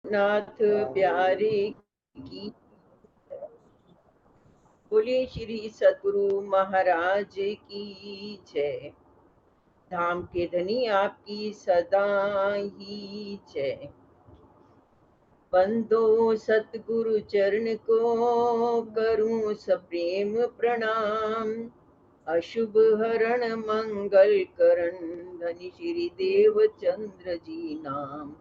नाथ प्यारे की। बोलिए श्री सतगुरु महाराज की जय। धाम के धनी आपकी सदा ही जय। बंदो सतगुरु चरण को करूं सप्रेम प्रणाम। अशुभ हरण मंगल करण धनी श्री देव चंद्र जी नाम।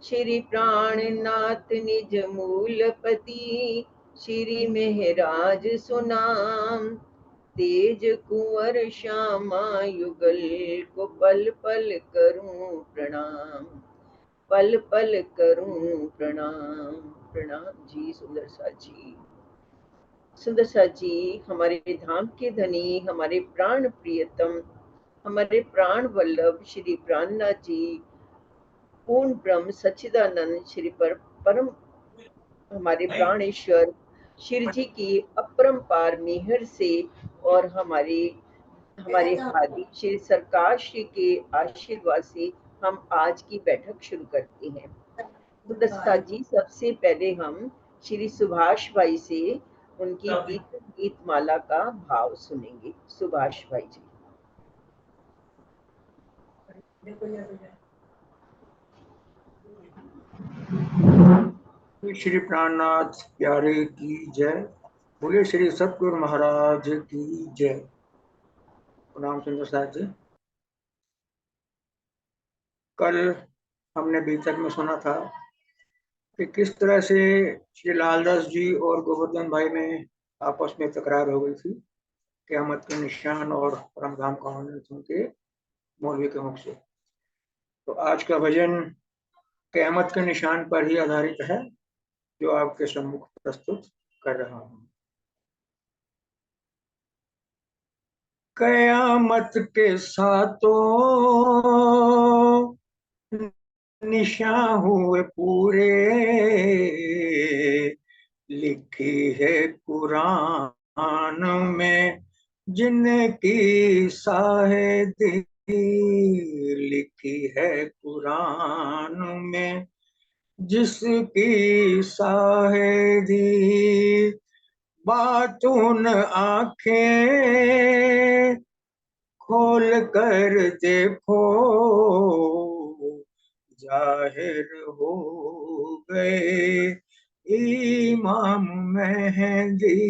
श्री प्राणनाथ निज मूलपति श्री मेहराज सुनाम। तेज कुंवर श्यामा युगल को पल पल करूं प्रणाम। पल पल करूं प्रणाम। प्रणाम जी सुंदर सा जी। सुंदर सा जी हमारे धाम के धनी, हमारे प्राण प्रियतम, हमारे प्राण वल्लभ श्री प्राणनाथ जी पूर्ण ब्रह्म सच्चिदानंद श्री परम हमारे प्राणेश्वर शिव जी की अपरंपार मेहर से और हमारे हमारे हादी श्री सरकार श्री के आशीर्वाद से हम आज की बैठक शुरू करते हैं। तो दस्तार जी सबसे पहले हम श्री सुभाष भाई से उनकी गीत माला का भाव सुनेंगे। सुभाष भाई जी। श्री प्राणनाथ प्यारे की जय। बोले श्री सतगुरु महाराज की जय। प्रणाम सुंदर साहब जी। कल हमने बीतक में सुना था कि किस तरह से श्री लालदास जी और गोवर्धन भाई में आपस में तकरार हो गई थी क़यामत के निशान और परमधाम कौन के मौलवी के मुख से। तो आज का भजन क़यामत के निशान पर ही आधारित है जो आपके सम्मुख प्रस्तुत कर रहा हूँ। क़यामत के सातों निशान हुए पूरे, लिखी है कुरान में जिनकी शाहिदी, लिखी है कुरान में जिसकी शाहिदी। बातून आंखें खोल कर देखो, जाहिर हो गए इमाम मेहदी,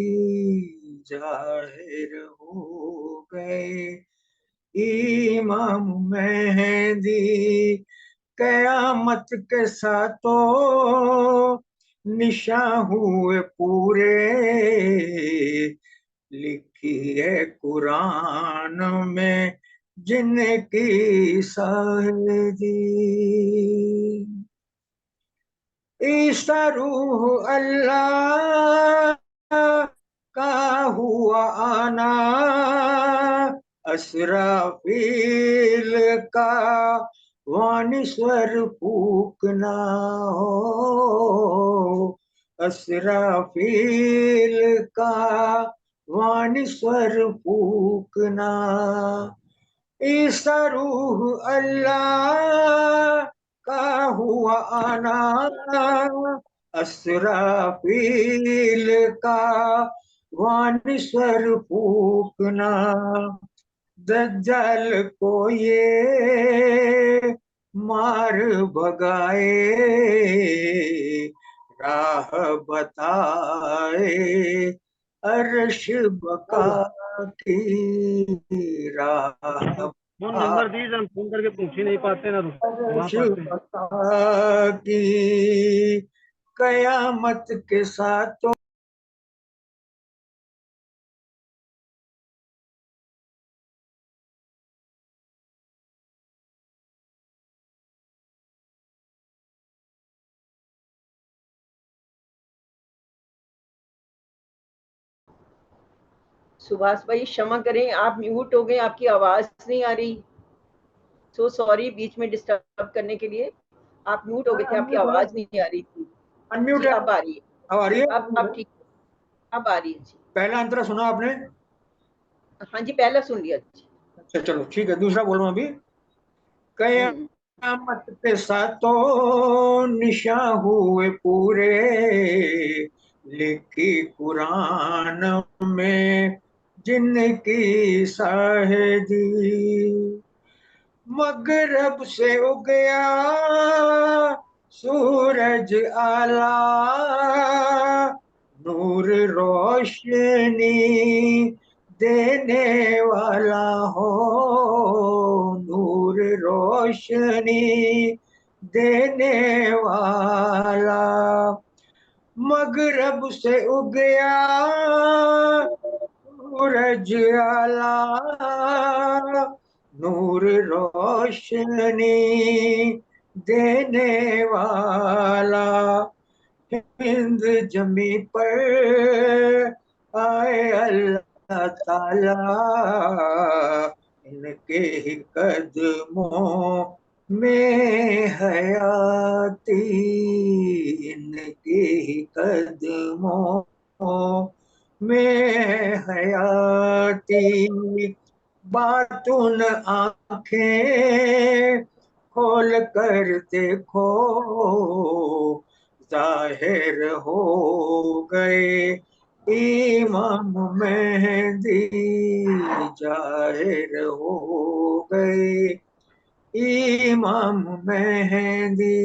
जाहिर हो गए इमाम मेहदी। क़यामत के सातों निशान हुए पूरे, लिखी है कुरान में जिनकी शाहिदी। ईसा रूह अल्लाह का हुआ आना, असराफील का वाणी स्वर फूकना हो, असराफील का वाणी स्वर फूकना। ईसा रूह अल्लाह का हुआ आना, असराफील का वाणी स्वर फूकना। दज्जल को ये मार भगाए, राह बताए अर्श बका की राह। फोन नंबर दीजिए, हम फोन करके पूछ ही नहीं पाते ना की क़यामत के साथ। सुभाष भाई क्षमा करें, आप म्यूट हो गए, आपकी आवाज नहीं आ रही। सो सॉरी बीच में डिस्टर्ब करने के लिए। आप म्यूट हो गए थे, आपकी आवाज नहीं आ रही थी। अनम्यूट जी है। अब आ रही है। अब आ रही है। अब ठीक, अब आ रही है जी। पहला अंतरा सुना आपने? हाँ जी पहला सुन लिया जी। अच्छा चलो ठीक है, दूसरा बोल रहा हूँ अभी। क़यामत के सातों निशा हुए पूरे, लिखी कुरान में जिनकी शाहिदी। मगरब से उगया सूरज आला, नूर रोशनी देने वाला हो, नूर रोशनी देने वाला। मगरब से उगया सूरज आला, नूर रोशनी देने वाला। हिंद जमी पर आए अल्लाह ताला, इनके ही कदमों में हयाती, इनके ही कदमों में हयाती। बातुन आंखें खोल कर देखो, जाहिर हो गए इमाम मेहदी, जाहिर हो गए इमाम मेहदी।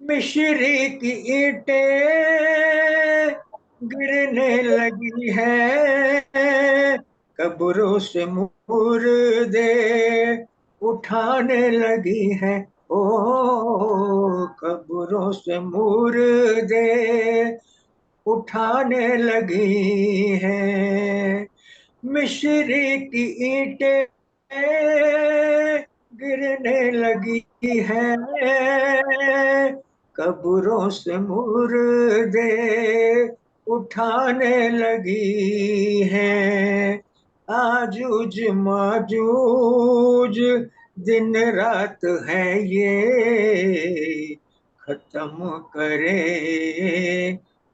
मिस्री की ईंटें गिरने लगी है, कब्रों से मुर्दे उठाने लगी है, ओ कब्रों से मुर्दे उठाने लगी है। मिस्री की ईंटें गिरने लगी है, कब्रों से मुर्दे उठाने लगी है। आजूज माजूज दिन रात है ये, खत्म करे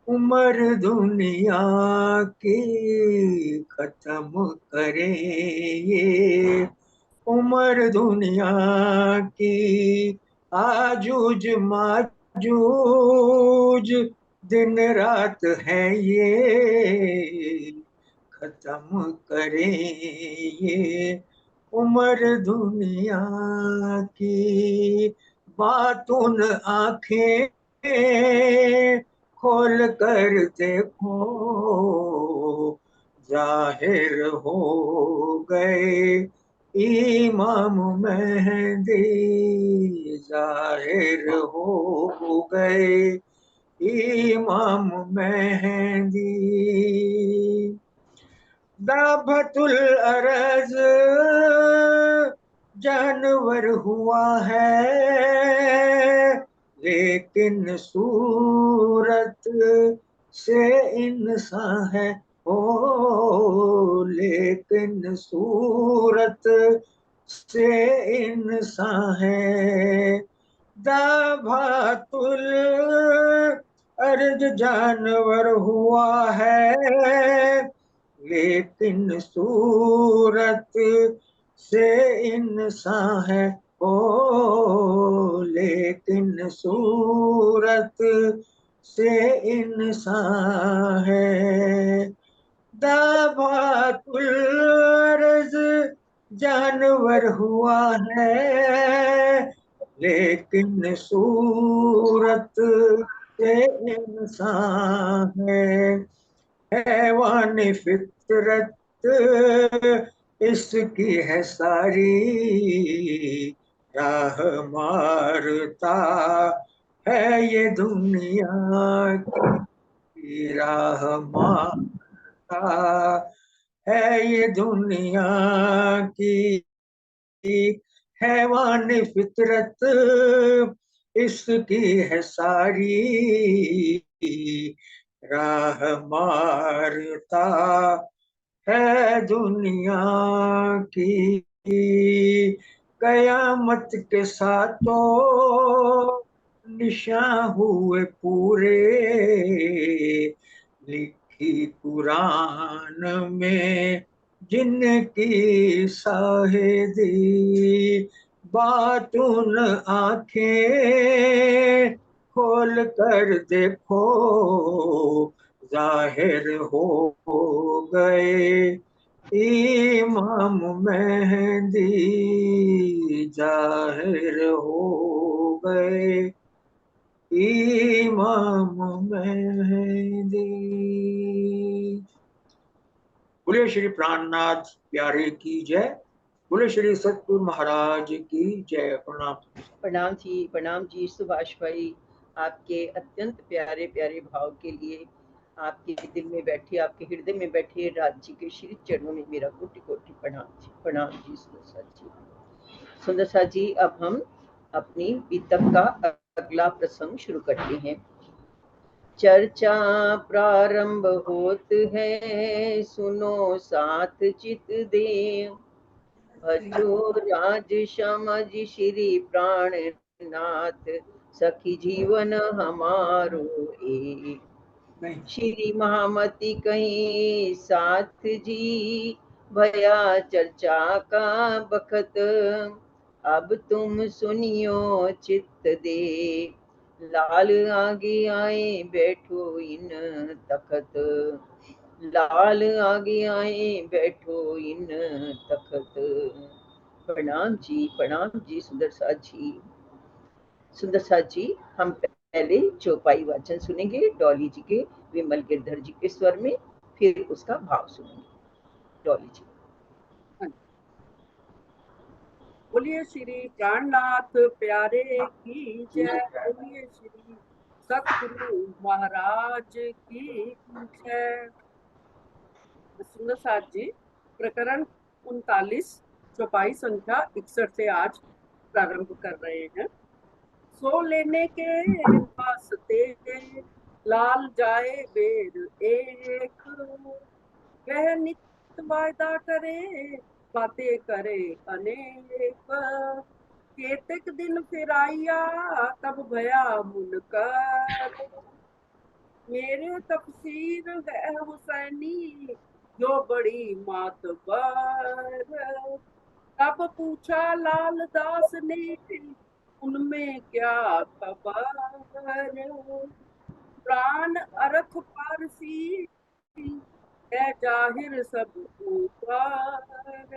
उम्र दुनिया की, खत्म करे ये उम्र दुनिया की। आजूज माजूज दिन रात है ये, खत्म करे ये उम्र दुनिया की। बातुन आंखें खोल कर देखो, जाहिर हो गए इमाम मेहदी, जाहिर हो गए इमाम मेहदी। दाभतुल अरज जानवर हुआ है, लेकिन सूरत से इंसान है, ओ लेकिन सूरत से इंसान है। दाभतुल अर्ज जानवर हुआ है, लेकिन सूरत से इंसान है, ओ लेकिन सूरत से इंसान है। दाबातुल अर्ज जानवर हुआ है, लेकिन सूरत से इंसान है। हैवान फितरत इसकी है सारी, राह मारता है ये दुनिया की, राह मारता है ये दुनिया की। हैवान फितरत इसकी है सारी, राह मारता है दुनिया की। कयामत के साथों निशान हुए पूरे, लिखी कुरान में जिनकी साहेदी बातून आंखें खोल कर देखो जाहिर हो गए इमाम मेहंदी जाहिर हो गए इमाम मेहंदी। बोले श्री प्राणनाथ प्यारे की जय। बोले श्री सतगुरु महाराज की जय। प्रणाम। प्रणाम जी सुभाष भाई, आपके अत्यंत प्यारे प्यारे भाव के लिए आपके दिल में बैठे, आपके हृदय में बैठे राज जी के श्री चरणों में मेरा कोटि कोटि प्रणाम जी सुंदर सा जी। अब हम अपनी बीतक का अगला प्रसंग शुरू करते हैं। चर्चा प्रारंभ होत है, सुनो साथ चित दे, भजो राज समझ श्री प्राणनाथ, सखी जीवन हमारो एक। श्री महामती कहीं साथ जी, भया चर्चा का बखत, अब तुम सुनियो चित्त दे, लाल आगे आए बैठो इन तखत, लाल आगे आए बैठो इन तखत। प्रणाम जी सुंदर सा जी। हम पहले चौपाई वाचन सुनेंगे डॉली जी के, विमल गिरधर जी के स्वर में, फिर उसका भाव सुनेंगे। डॉली जी। बोलिए श्री प्राणनाथ प्यारे की जय। बोलिए श्री सतगुरु महाराज की जय। सुंदर साथ जी, प्रकरण 39 चौपाई संख्या 61 से आज प्रारंभ कर रहे हैं। सो लेने के वास्ते लाल जाए बेर एक, वह नित वायदा करे बातें करे अनेक, केतक दिन फिर आइया तब भया मुनकर, मेरे तफसीर है हुसैनी जो बड़ी मातबर, तब पूछा लाल दास ने उनमें क्या खबर, प्राण अर्थ पारसी है जाहिर सब ऊपर,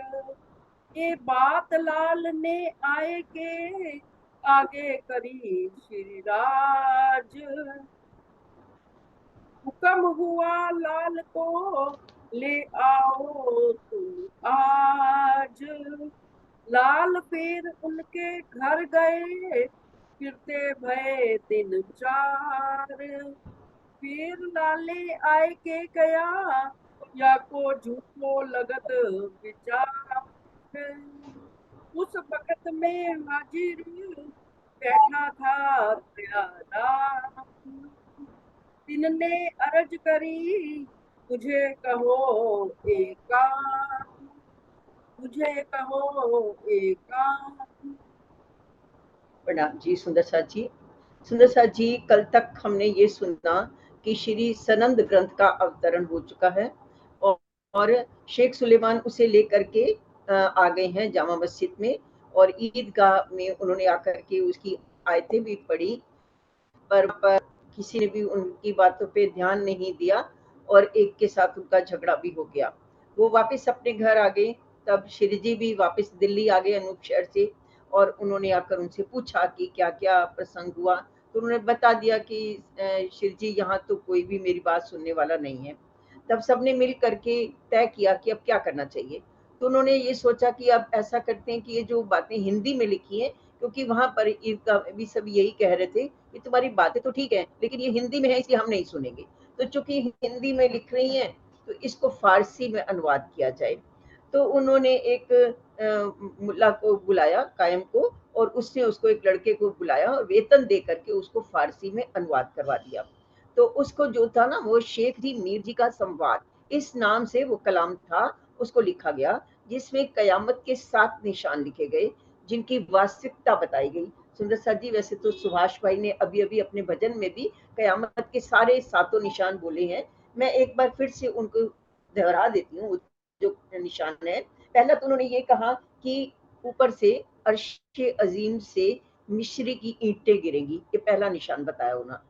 ये बात लाल ने आए के आगे करी श्री राज, हुक्म हुआ लाल को ले आओ तुम आज, लाल फिर उनके घर गए फिरते भय दिन चार, फिर लाले आए के गया या को झूठो लगत विचार, उस वक्त में हाजिर बैठा था प्यारा, तिनने अर्ज करी मुझे कहो एकांत, मुझे कहो एकांत। प्रणाम जी सुंदर सा जी। कल तक हमने ये सुना कि श्री सनंद ग्रंथ का अवतरण हो चुका है और शेख सुलेमान उसे लेकर के आ गए हैं जामा मस्जिद में, और ईदगाह में उन्होंने आकर के उसकी आयतें भी पढ़ी, पर किसी ने भी उनकी बातों पे ध्यान नहीं दिया और एक के साथ उनका झगड़ा भी हो गया। वो वापस अपने घर आ गए। तब श्री जी भी वापस दिल्ली आ गए अनूप शहर से, और उन्होंने आकर उनसे पूछा कि क्या क्या प्रसंग हुआ। तो उन्होंने बता दिया कि श्री जी यहाँ तो कोई भी मेरी बात सुनने वाला नहीं है। तब सबने मिल करके तय किया कि अब क्या करना चाहिए। तो उन्होंने ये सोचा कि अब ऐसा करते हैं कि ये जो बातें हिंदी में लिखी हैं, क्योंकि वहां पर भी सब यही कह रहे थे कि तुम्हारी बातें तो ठीक है लेकिन ये हिंदी में है इसलिए हम नहीं सुनेंगे। तो चूंकि हिंदी में लिख रही हैं तो इसको फारसी में अनुवाद किया जाए। तो उन्होंने एक मुल्ला को बुलाया, कायम को, और उसने उसको एक लड़के को बुलाया और वेतन दे करके उसको फारसी में अनुवाद करवा दिया। तो उसको जो था ना, वो शेख जी मीर जी का संवाद इस नाम से वो कलाम था, उसको लिखा गया, जिसमें कयामत के 7 निशान लिखे गए जिनकी वास्तविकता बताई गई। सुंदर सा जी, वैसे तो सुभाष भाई ने अभी अभी अपने भजन में भी कयामत के सारे 7 निशान बोले हैं। मैं एक बार फिर से उनको दोहरा देती हूँ, जो निशान है, पहला तो उन्होंने ये कहा कि ऊपर से अर्श अजीम से मिस्री की ईंटें गिरेंगी, ये पहला निशान बताया उन्होंने।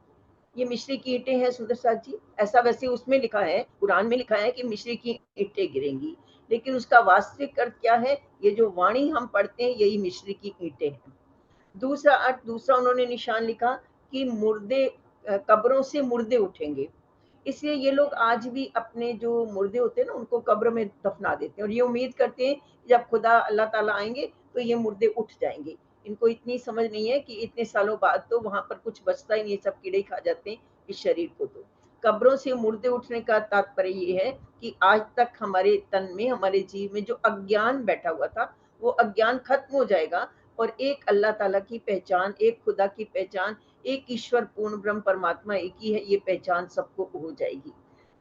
ये मिस्री की ईंटें हैं सुंदर साथ जी, ऐसा वैसे उसमें लिखा है, कुरान में लिखा है कि मिस्री की ईंटें गिरेंगी, लेकिन उसका वास्तविक अर्थ क्या है? ये जो वाणी हम पढ़ते हैं यही मिस्री की ईंटें हैं। दूसरा अर्थ, दूसरा उन्होंने निशान लिखा कि मुर्दे, कब्रों से मुर्दे उठेंगे, इसलिए ये लोग आज भी अपने जो मुर्दे होते हैं ना उनको कब्र में दफना देते हैं और ये उम्मीद करते हैं जब खुदा अल्लाह ताला आएंगे तो ये मुर्दे उठ जाएंगे। इनको इतनी समझ नहीं है कि इतने सालों बाद तो वहां पर कुछ बचता ही नहीं, सब कीड़े खा जाते हैं इस शरीर को। तो कब्रों से मुर्दे उठने का तात्पर्य ये है कि आज तक हमारे तन में, हमारे जीव में जो अज्ञान बैठा हुआ था वो अज्ञान खत्म हो जाएगा और एक अल्लाह ताला की पहचान, एक खुदा की पहचान, एक ईश्वर पूर्ण ब्रह्म परमात्मा एक ही है, ये पहचान सबको हो जाएगी।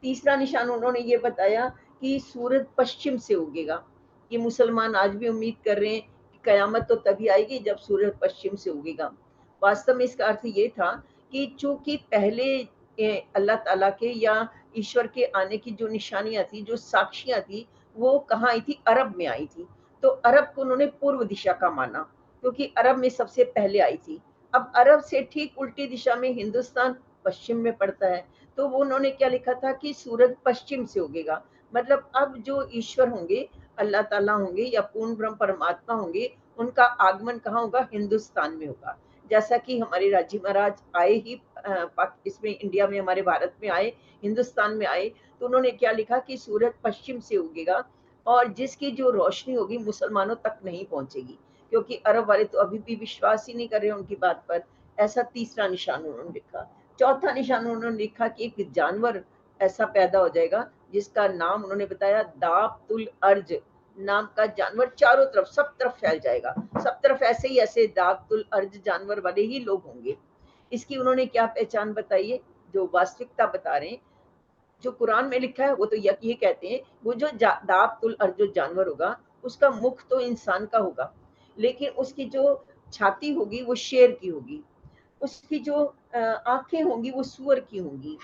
तीसरा निशान उन्होंने ये बताया कि सूरज पश्चिम से उगेगा। ये मुसलमान आज भी उम्मीद कर रहे हैं कि कयामत तो तभी आएगी जब सूरज पश्चिम से उगेगा। वास्तव में इसका अर्थ ये था कि चूंकि पहले अल्लाह ताला के या ईश्वर के आने की जो निशानियां थी, जो साक्षियां थी, वो कहाँ आई थी? अरब में आई थी। तो अरब को उन्होंने पूर्व दिशा का माना क्योंकि अरब में सबसे पहले आई थी। अब अरब से ठीक उल्टी दिशा में हिंदुस्तान पश्चिम में पड़ता है, तो वो उन्होंने क्या लिखा था कि सूरज पश्चिम से उगेगा। मतलब अब जो ईश्वर होंगे, अल्लाह ताला होंगे या पूर्ण ब्रह्म परमात्मा होंगे, उनका आगमन कहाँ होगा? हिंदुस्तान में होगा। जैसा कि हमारे राजी महाराज आए ही इसमें इंडिया में, हमारे भारत में आए, हिंदुस्तान में आए, तो उन्होंने क्या लिखा कि सूरज पश्चिम से उगेगा और जिसकी जो रोशनी होगी मुसलमानों तक नहीं पहुंचेगी, क्योंकि अरब वाले तो अभी भी विश्वास ही नहीं कर रहे उनकी बात पर। ऐसा तीसरा निशान उन्होंने लिखा। चौथा निशान उन्होंने लिखा कि एक जानवर ऐसा पैदा हो जाएगा जिसका नाम उन्होंने बताया दाबतुल अर्ज नाम का जानवर, चारों तरफ सब तरफ फैल जाएगा, सब तरफ ऐसे ही ऐसे दाबतुल अर्ज जानवर वाले ही लोग होंगे। इसकी उन्होंने क्या पहचान बताई है? जो वास्तविकता बता रहे हैं, जो कुरान में लिखा है वो तो ये कहते हैं वो जो दाबतुल अर्ज जो जानवर होगा उसका मुख तो इंसान का होगा, लेकिन उसकी जो छाती होगी वो शेर की होगी, उसकी जो आंखें होंगी वो सूअर की होंगी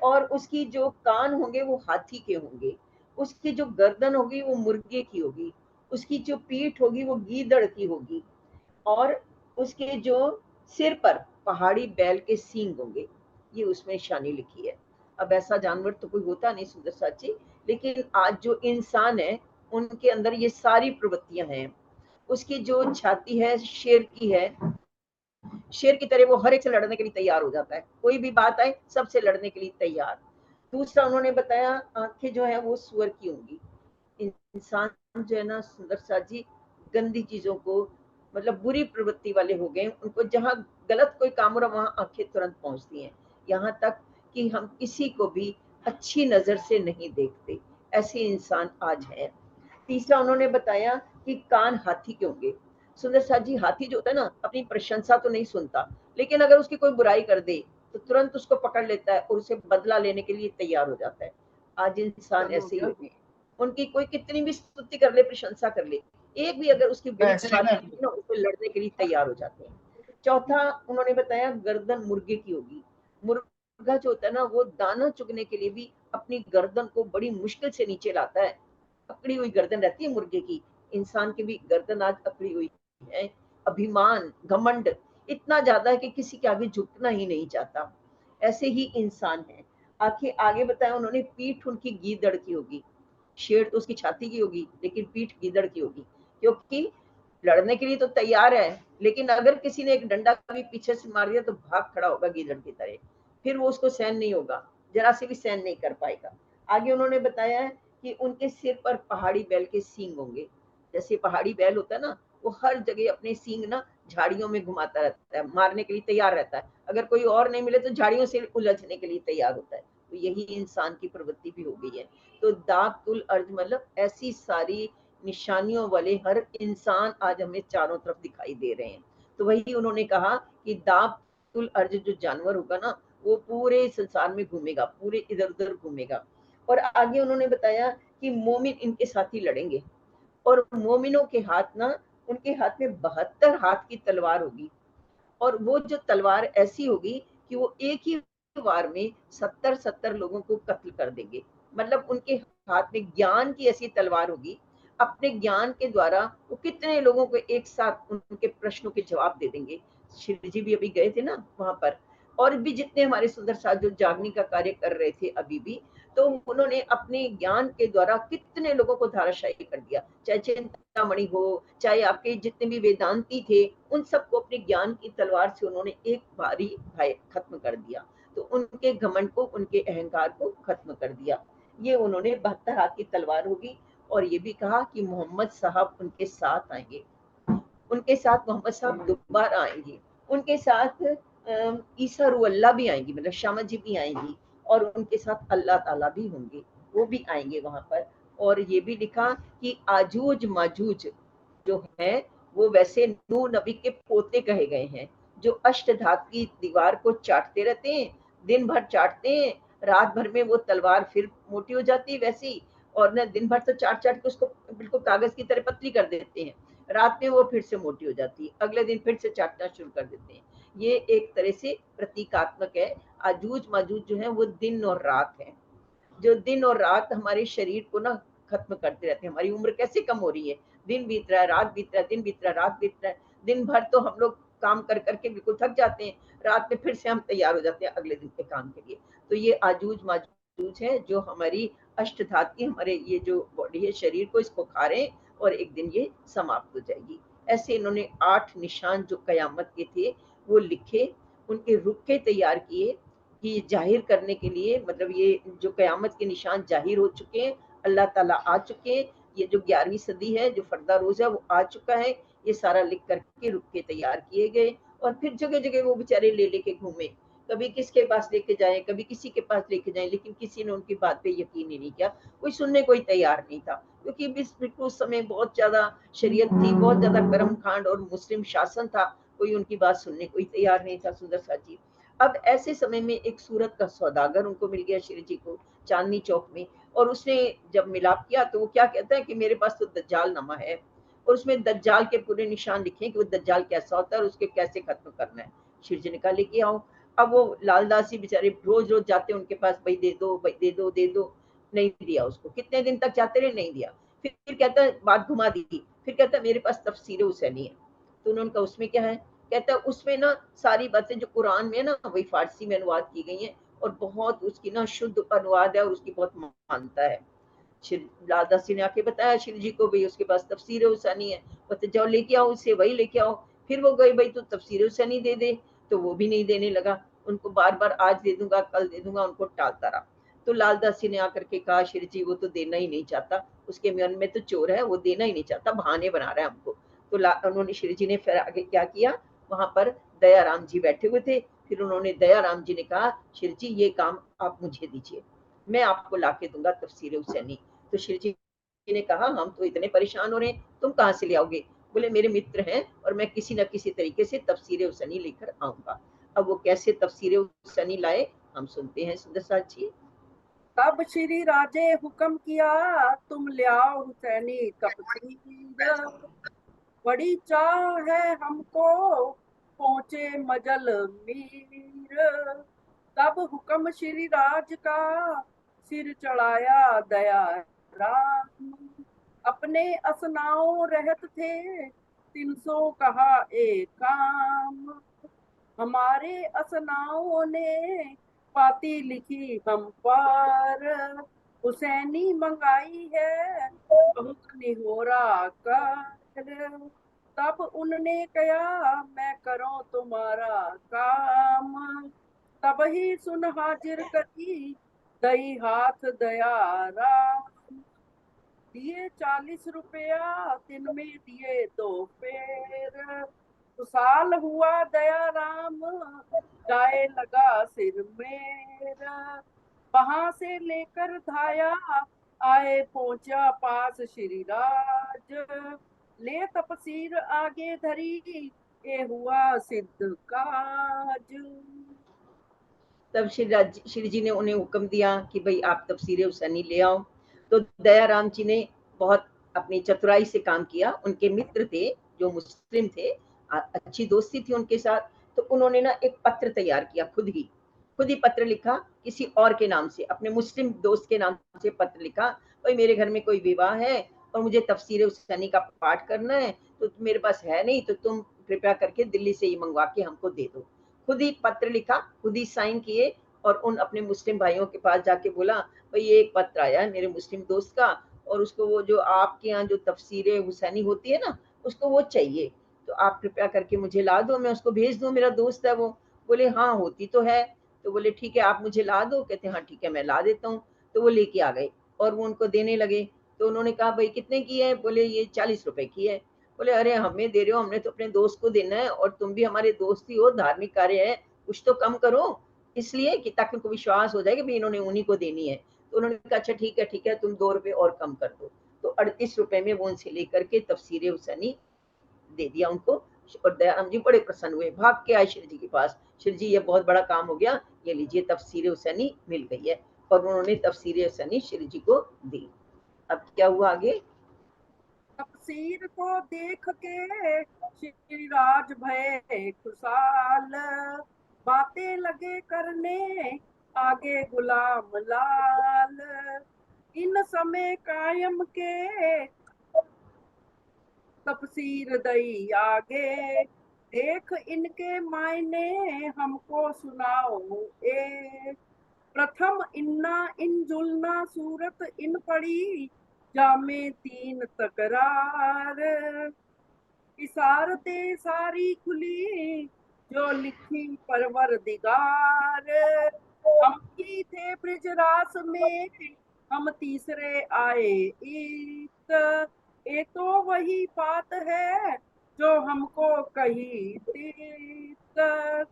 और उसकी जो कान होंगे वो हाथी के होंगे, उसकी जो गर्दन होगी वो मुर्गे की होगी, उसकी जो पीठ होगी वो गीदड़ की होगी और उसके जो सिर पर पहाड़ी बैल के सींग होंगे। ये उसमें निशानी लिखी है। अब ऐसा जानवर तो कोई होता नहीं सुंदर साची, लेकिन आज जो इंसान है उनके अंदर ये सारी प्रवृत्तियां हैं। उसकी जो छाती है शेर की है, शेर की तरह वो हर एक से लड़ने के लिए तैयार हो जाता है, कोई भी बात आए सबसे लड़ने के लिए तैयार। दूसरा उन्होंने बताया आंखें जो है वो सुअर की होंगी। इंसान जो है ना सुंदर साथ जी, गंदी चीजों को, मतलब बुरी प्रवृत्ति वाले हो गए, उनको जहाँ गलत कोई काम हो रहा वहां आंखें तुरंत पहुंचती हैं, यहाँ तक कि हम किसी को भी अच्छी नजर से नहीं देखते, ऐसे इंसान आज है। तीसरा उन्होंने बताया कि कान हाथी के होंगे। सुंदर साथ जी, हाथी जो होता है ना अपनी प्रशंसा तो नहीं सुनता, लेकिन अगर उसकी कोई बुराई कर दे तो तुरंत उसको पकड़ लेता है और उसे बदला लेने के लिए तैयार हो जाता है। आज इंसान ऐसे ही होते हैं, उनकी कोई कितनी भी स्तुति कर ले, प्रशंसा कर ले, एक भी अगर उसकी बुरी बात ना उसको लड़ने के लिए तैयार हो जाते हैं। चौथा उन्होंने बताया गर्दन मुर्गे की होगी। मुर्गा जो होता है ना वो दाना चुगने के लिए भी अपनी गर्दन को बड़ी मुश्किल से नीचे लाता है, अकड़ी हुई गर्दन रहती है मुर्गे की। इंसान की भी गर्दन आज अकड़ी हुई है। अभिमान, घमंड इतना ज्यादा है कि किसी के आगे झुकना ही नहीं चाहता, ऐसे ही इंसान है। आखिर आगे बताया उन्होंने पीठ उनकी गीदड़ की होगी। शेर तो उसकी छाती की होगी लेकिन पीठ गीदड़ की होगी, क्योंकि लड़ने के लिए तो तैयार है, लेकिन अगर किसी ने एक डंडा भी पीछे से मार दिया तो भाग खड़ा होगा गीदड़ की तरह, फिर वो उसको सहन नहीं होगा, जरा से भी सहन नहीं कर पाएगा। आगे उन्होंने बताया है कि उनके सिर पर पहाड़ी बैल के सींग होंगे। जैसे पहाड़ी बैल होता है ना, वो हर जगह अपने सींग ना झाड़ियों में घुमाता रहता है, मारने के लिए तैयार रहता है, अगर कोई और नहीं मिले तो झाड़ियों से उलझने के लिए तैयार होता है। तो यही इंसान की प्रवृत्ति भी हो गई है। तो दाबतुल अर्ज मतलब ऐसी सारी निशानियों वाले हर इंसान आज हमें चारों तरफ दिखाई दे रहे हैं। तो वही उन्होंने कहा कि दाबतुल अर्ज जो जानवर होगा ना वो पूरे संसार में घूमेगा, पूरे इधर उधर घूमेगा। और आगे उन्होंने बताया कि मोमिन इनके साथ ही लड़ेंगे और मोमिनों के हाथ ना, उनके हाथ में 72 हाथ की तलवार होगी और वो जो तलवार ऐसी होगी कि वो एक ही वार में 70-70 लोगों को कत्ल कर देंगे। मतलब उनके हाथ में ज्ञान की ऐसी तलवार होगी, अपने ज्ञान के द्वारा वो कितने लोगों को एक साथ उनके प्रश्नों के जवाब दे देंगे। शिव जी भी अभी गए थे ना वहां पर, और भी जितने हमारे सुंदर साथ जो जागने का कार्य कर रहे थे अभी भी, तो उन्होंने अपने ज्ञान के द्वारा कितने लोगों को धाराशायी कर दिया। चाहे चिंतामणि हो, चाहे आपके जितने भी वेदांती थे, उन सबको अपने ज्ञान की तलवार से उन्होंने एक बारी भाई खत्म कर दिया। तो उनके घमंड को, उनके अहंकार को खत्म कर दिया। ये उन्होंने 72 हाथ की तलवार होगी। और ये भी कहा कि मोहम्मद साहब उनके साथ आएंगे, उनके साथ मोहम्मद साहब दोबारा आएंगे, उनके साथ ईसा रुअल्लाह भी आएंगी, मतलब शामा जी भी आएंगी, और उनके साथ अल्लाह ताला भी होंगे, वो भी आएंगे वहां पर। और ये भी लिखा कि आजूज माजूज जो है वो वैसे नूह नबी के पोते कहे गए हैं, जो अष्टधात की दीवार को चाटते रहते हैं, दिन भर चाटते हैं, रात भर में वो तलवार फिर मोटी हो जाती है वैसी, और न दिन भर तो चाट चाट के उसको बिल्कुल कागज की तरह पतली कर देते हैं, रात में वो फिर से मोटी हो जाती है, अगले दिन फिर से चाटना शुरू कर देते हैं। ये एक तरह से प्रतीकात्मक है। आजूज माजूज जो है वो दिन और रात है, जो दिन और रात हमारे शरीर को ना खत्म करते रहते हैं। हमारी उम्र कैसे कम हो रही है, दिन बीत रहा है, रात बीत रहा है, दिन बीत रहा है, रात बीत रहा है। दिन भर तो हम लोग काम कर करके बिल्कुल थक जाते हैं, रात में फिर से हम तैयार हो जाते हैं अगले दिन के काम के लिए। तो ये आजूज माजूज है जो हमारी अष्टधात की, हमारे ये जो बॉडी है, शरीर को, इसको खा रहे हैं और एक दिन ये समाप्त हो जाएगी। ऐसे इन्होंने 8 निशान जो कयामत के थे वो लिखे, उनके रुक्के तैयार किए कि जाहिर करने के लिए, मतलब ये जो कयामत के निशान जाहिर हो चुके हैं, अल्लाह ताला आ चुके हैं, ये जो 11वीं सदी है, जो फरदा रोज है वो आ चुका है, ये सारा लिख करके रुक्के तैयार किए गए। और फिर जगह जगह वो बेचारे ले लेके घूमे, कभी किसके पास लेके जाए, कभी किसी के पास लेके जाए, लेकिन किसी ने उनकी बात पे यकीन ही नहीं किया, कोई सुनने कोई तैयार नहीं था, क्योंकि बिल्कुल उस समय बहुत ज्यादा शरीयत थी, बहुत ज्यादा कर्म कांड और मुस्लिम शासन था, कोई उनकी बात सुनने कोई तैयार नहीं था। सुंदर सा जी, अब ऐसे समय में एक सूरत का सौदागर उनको मिल गया श्री जी को चांदनी चौक में, और उसने जब मिलाप किया तो वो क्या कहता है कि मेरे पास तो दज्जाल नमा है, और उसमें दज्जाल के पूरे निशान लिखे कि वो दज्जाल कैसा होता है और उसके कैसे खत्म करना है। श्री जी ने कहा लेके आओ। अब वो लालदासी बेचारे रोज रोज जाते उनके पास, भाई दे दो, भाई दे दो, दे दो, नहीं दिया उसको, कितने दिन तक जाते रहे, नहीं दिया। फिर कहता है, बात घुमा दी, फिर कहता है मेरे पास तफसीर हुसैनी है। तो उन्होंने कहा उसमें क्या है, कहता है उसमें ना सारी बातें जो कुरान में है ना वही फारसी में अनुवाद की गई हैं, और बहुत उसकी ना शुद्ध अनुवाद है और उसकी बहुत मानता है। लालदासी ने आके बताया शिव जी को, भाई उसके पास तफसीर हुसैनी है, बोलते जाओ लेके आओ, उससे वही लेके आओ। फिर वो गए, भाई तो तफसीर हुसैनी दे दे, तो वो भी नहीं देने लगा, उनको बार बार आज दे दूंगा, कल दे दूंगा, उनको टालता रहा। तो लालदासी ने आकर के कहा शिव जी वो तो देना ही नहीं चाहता, उसके मन में तो चोर है, वो देना ही नहीं चाहता, बहाने बना रहा है हमको। तो उन्होंने शिव जी ने फिर आगे क्या किया, वहां पर दयाराम जी बैठे हुए थे, फिर उन्होंने दयाराम जी ने कहा शिव जी ये काम आप मुझे दीजिए, मैं आपको लाके दूंगा तफसीर हुसैनी। तो शिव जी ने कहा हम तो इतने परेशान हो रहे हैं, तुम कहाँ से ले आओगे? बोले मेरे मित्र हैं और मैं किसी न किसी तरीके से तफसीर हुसैनी लेकर आऊंगा। अब वो कैसे तफसीर हुसैनी लाए हम सुनते हैं सुंदर साथ जी। तब श्री राजे हुक्म किया तुम ले आओ हुसैनी तफसीर, बड़ी चाह है हमको पहुंचे मजल मीर। तब हुक्म श्री राज का सिर चढ़ाया दया राम, अपने असनाओं रहत थे 300 कहा एक काम। हमारे असनाओं ने पाती लिखी हम पर, हुसैनी मंगाई है बहुत निहोरा कर। तब उनने कहा मैं करो तुम्हारा काम, तब ही सुन हाजिर करी दई हाथ दया राम। दिए 40 रुपया दिन में दिए 2 फेर, खुशहाल हुआ दया राम जाए लगा सिर मेरा। वहां से लेकर धाया आए पहुंचा पास श्री राज, ले तपसीर आगे धरी ये हुआ सिद्ध काज। तब श्री जी ने उन्हें हुक्म दिया कि भाई आप तफसीर हुसैनी ले आओ। तो दयाराम जी ने बहुत अपनी चतुराई से काम किया, उनके मित्र थे जो मुस्लिम थे, अच्छी दोस्ती थी उनके साथ, तो उन्होंने ना एक पत्र तैयार किया, खुद ही पत्र लिखा किसी और के नाम से, अपने मुस्लिम दोस्त के नाम से पत्र लिखा, भाई मेरे घर में कोई विवाह है और मुझे तफसीर हुसैनी का पाठ करना है, तो मेरे पास है नहीं, तो तुम कृपया करके दिल्ली से ही मंगवा के हमको दे दो। खुद ही पत्र लिखा, खुद ही साइन किए और उन अपने मुस्लिम भाइयों के पास जाके बोला, भाई ये एक पत्र आया है मेरे मुस्लिम दोस्त का, और उसको वो जो आपके यहाँ जो तफसीर हुसैनी होती है ना, उसको वो चाहिए, तो आप कृपया करके मुझे ला दो, मैं उसको भेज दूँ, मेरा दोस्त है वो। बोले हाँ होती तो है। तो बोले ठीक है आप मुझे ला दो। कहते हाँ ठीक है मैं ला देता हूँ। तो वो लेके आ गए और वो उनको देने लगे। तो उन्होंने कहा भाई कितने की है? बोले ये 40 रुपए की है। बोले अरे हमें दे रहे हो, हमने तो अपने दोस्त को देना है और तुम भी हमारे दोस्त ही हो, धार्मिक कार्य है, कुछ तो कम करो। इसलिए कि ताकि उनको विश्वास हो जाए कि भाई इन्होंने उन्हीं को देनी है। तो उन्होंने कहा अच्छा ठीक है तुम 2 रुपए और कम कर दो। तो 38 रुपए में वो उनसे लेकर के तफसीर हुसैनी दे दिया उनको। और दयाराम जी बड़े प्रसन्न हुए, भाग के आए श्री जी के पास, श्री जी ये बहुत बड़ा काम हो गया, ये लीजिए तफसीर हुसैनी मिल गई है। और उन्होंने तफसीर हुसैनी श्री जी को दी। अब क्या हुआ आगे? तफसीर को देख के श्री राज भये खुशाल, बातें लगे करने आगे गुलाम लाल। इन समय कायम के तफसीर दई आगे, देख इनके मायने हमको सुनाओ ए। प्रथम इन्ना इन जुलना सूरत इन पड़ी, जामे 3 तकरार। इशारते सारी खुली जो लिखी परवरदिगार। हम की थे ब्रिजरास में हम तीसरे आए ईत, ये तो वही बात है जो हमको कही तीत।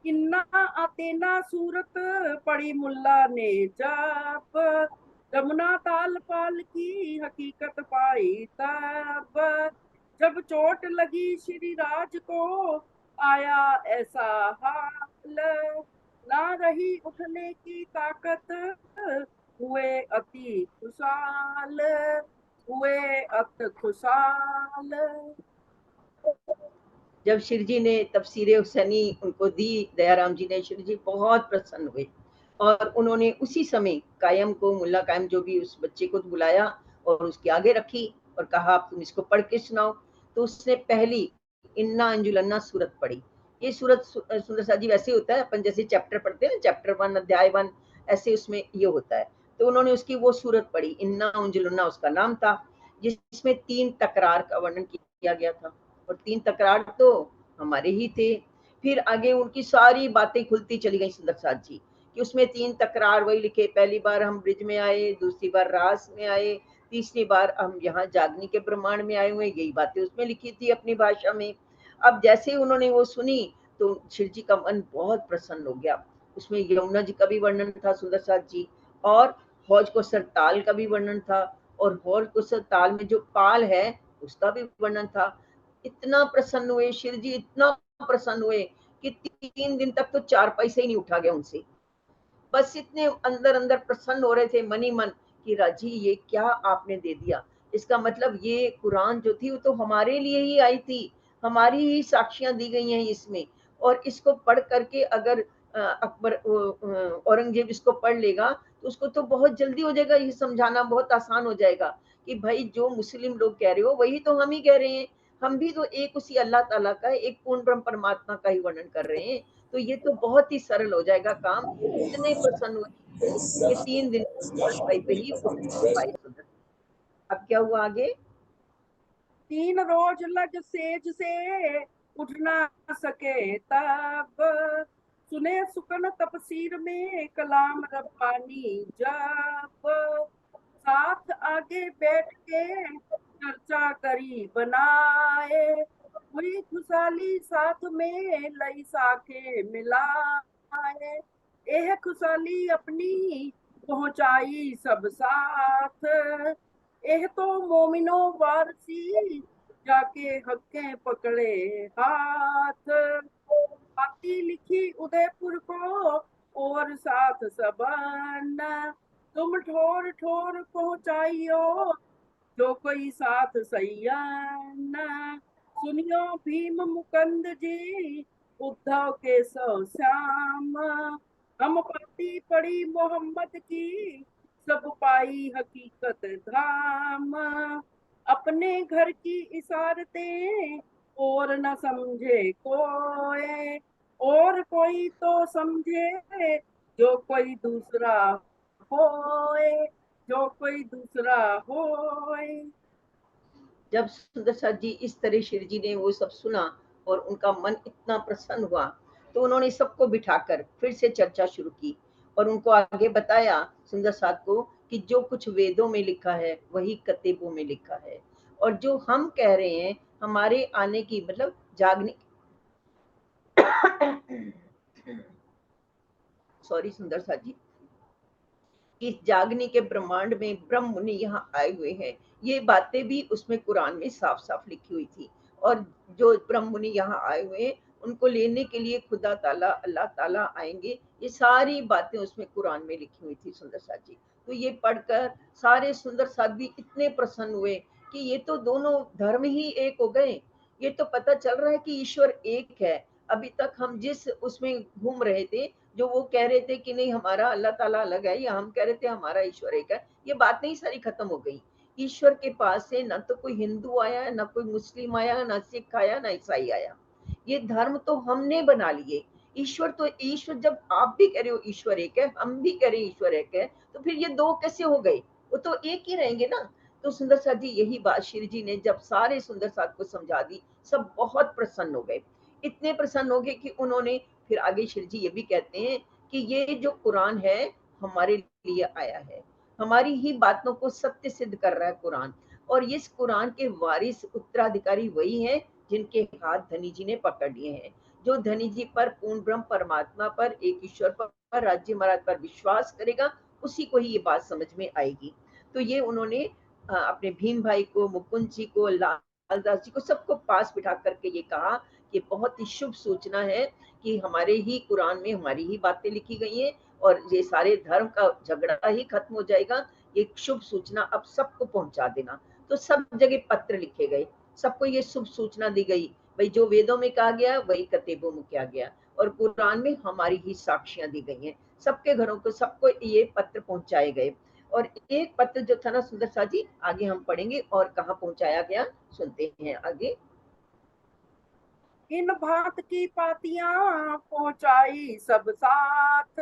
इन्ना अतेना सूरत पड़ी मुल्ला ने जब, जमुना ताल पाल की हकीकत पाई तब। जब चोट लगी श्री राज को आया ऐसा हाल, ना रही उठने की ताकत हुए अति खुशाल, हुए अति खुशाल। जब श्री जी ने तफसीर हुसैनी उनको दी, दयाराम जी ने, श्री जी बहुत प्रसन्न हुए और उन्होंने उसी समय कायम को, मुल्ला कायम जो भी उस बच्चे को बुलाया और उसके आगे रखी और कहा अब तुम इसको पढ़ के सुनाओ। तो उसने पहली इन्ना अंजुलन्ना सूरत पढ़ी। ये सूरत सुंदर सा जी वैसे होता है अपन जैसे चैप्टर पढ़ते हैं, चैप्टर 1 अध्याय 1 ऐसे उसमें ये होता है। तो उन्होंने उसकी वो सूरत पढ़ी, इन्ना अंजुलन्ना उसका नाम था, जिसमें 3 तकरार का वर्णन किया गया था। और 3 तकरार तो हमारे ही थे। फिर आगे उनकी सारी बातें खुलती चली गई सुंदर साथ जी कि उसमें 3 तकरार वही लिखे, पहली बार हम ब्रिज में आए, दूसरी बार रास में आए, तीसरी बार हम यहाँ जागनी के ब्रह्मांड में आए हुए, यही बातें उसमें लिखी थी अपनी भाषा में। अब जैसे ही उन्होंने वो सुनी तो शिव जी का मन बहुत प्रसन्न हो गया। उसमें यमुना जी का भी वर्णन था सुंदर साथ जी, और हौज को सरताल का भी वर्णन था, और हौज को सरताल में जो पाल है उसका भी वर्णन था। इतना प्रसन्न हुए शिव जी, इतना प्रसन्न हुए कि 3 दिन तक तो 4 पैसे ही नहीं उठा गया उनसे। बस इतने अंदर अंदर प्रसन्न हो रहे थे मन ही मन कि राजी ये क्या आपने दे दिया। इसका मतलब ये कुरान जो थी वो तो हमारे लिए ही आई थी, हमारी ही साक्षियां दी गई हैं इसमें। और इसको पढ़ करके अगर अकबर औरंगजेब इसको पढ़ लेगा तो उसको तो बहुत जल्दी हो जाएगा, ये समझाना बहुत आसान हो जाएगा कि भाई जो मुस्लिम लोग कह रहे हो वही तो हम ही कह रहे हैं। हम भी तो एक उसी अल्लाह ताला का, एक पूर्ण ब्रह्म परमात्मा का ही वर्णन कर रहे हैं। तो ये तो बहुत ही सरल हो जाएगा काम। इतने प्रसन्न हुए कि 3 दिन चारपाई पे ही उठ नहीं पाए सुंदर। अब क्या हुआ आगे? 3 रोज लग सेज से उठ ना सके तब, सुने सुकन तपसीर में कलाम रब्बानी जब। साथ आगे बैठ के चर्चा करी बनाए, हुई खुशहाली साथ में लई साके मिलाए। एह खुशहाली अपनी पहुंचाई सब साथ, एह तो मोमिनो वारसी जाके हक्के पकड़े हाथ। पाती लिखी उदयपुर को और साथ सबन, तुम ठोर ठोर पहुंचाइयो जो कोई साथ सैयन। सुनियो भीम मुकंद जी उद्धव के सौ श्याम, हम पाती पड़ी मोहम्मद की सब पाई हकीकत धाम। अपने घर की इशारतें और न समझे कोई, और कोई तो समझे जो कोई दूसरा होए, जो कोई दूसरा होए। जब सुंदर साथ जी इस तरह शिव जी ने वो सब सुना और उनका मन इतना प्रसन्न हुआ, तो उन्होंने सबको बिठाकर फिर से चर्चा शुरू की और उनको आगे बताया सुंदर साथ को कि जो कुछ वेदों में लिखा है वही कतेबों में लिखा है, और जो हम कह रहे हैं हमारे आने की मतलब जागने सॉरी सुंदर साथ जी, इस जागने के ब्रह्मांड में ब्रह्म मुनि यहाँ आए हुए हैं, ये बातें भी उसमें कुरान में साफ साफ लिखी हुई थी। और जो ब्रह्म मुनि यहाँ आए हुए हैं उनको लेने के लिए खुदा ताला अल्लाह ताला आएंगे, ये सारी बातें उसमें कुरान में लिखी हुई थी सुंदर साथ जी। तो ये पढ़कर सारे सुंदर साथ भी इतने प्रसन्न हुए कि ये तो दोनों धर्म ही एक हो गए, ये तो पता चल रहा है कि ईश्वर एक है। अभी तक हम जिस उसमें घूम रहे थे, जो वो कह रहे थे कि नहीं हमारा अल्लाह ताला अलग है, या हम कह रहे थे हमारा ईश्वर एक है, ये बातें ही सारी खत्म हो गई। ईश्वर के पास से न तो कोई हिंदू आया, न कोई मुस्लिम आया, न सिख आया, न ईसाई आया, ये धर्म तो हमने बना लिए। ईश्वर तो ईश्वर, जब आप भी कह रहे हो ईश्वर एक है, हम भी कह रहे हैं ईश्वर एक है, तो फिर ये दो कैसे हो गए? वो तो एक ही रहेंगे ना। तो सुंदर साथ जी यही बात श्री जी ने जब सारे सुंदर साथ को समझा दी, सब बहुत प्रसन्न हो गए। इतने प्रसन्न हो गए कि उन्होंने फिर आगे श्री जी ये भी कहते हैं कि ये जो कुरान है हमारे लिए आया है, हमारी ही बातों को सत्य सिद्ध कर रहा है कुरान, और इस कुरान के वारिस उत्तराधिकारी वही हैं जिनके हाथ धनी जी ने पकड़ लिए हैं। जो धनी जी पर पूर्ण ब्रह्म परमात्मा पर, एक ईश्वर पर, राज्य महाराज पर विश्वास करेगा, उसी को ही ये बात समझ में आएगी। तो ये उन्होंने अपने भीम भाई को, मुकुंद जी को, लालदास जी को, सबको पास बिठा करके ये कहा कि बहुत ही शुभ सूचना है कि हमारे ही कुरान में हमारी ही बातें लिखी गई हैं और ये सारे धर्म का झगड़ा ही खत्म हो जाएगा। ये शुभ सूचना अब सबको पहुंचा देना। तो सब जगह पत्र लिखे गए, सबको ये शुभ सूचना दी गई, भाई जो वेदों में कहा गया वही कतेबों में किया गया, और कुरान में हमारी ही साक्षियां दी गई हैं। सबके घरों को सबको ये पत्र पहुंचाए गए। और एक पत्र जो था ना सुंदर सा जी, आगे हम पढ़ेंगे और कहाँ पहुंचाया गया, सुनते हैं आगे। इन भांत की पातियां पहुंचाई सब साथ,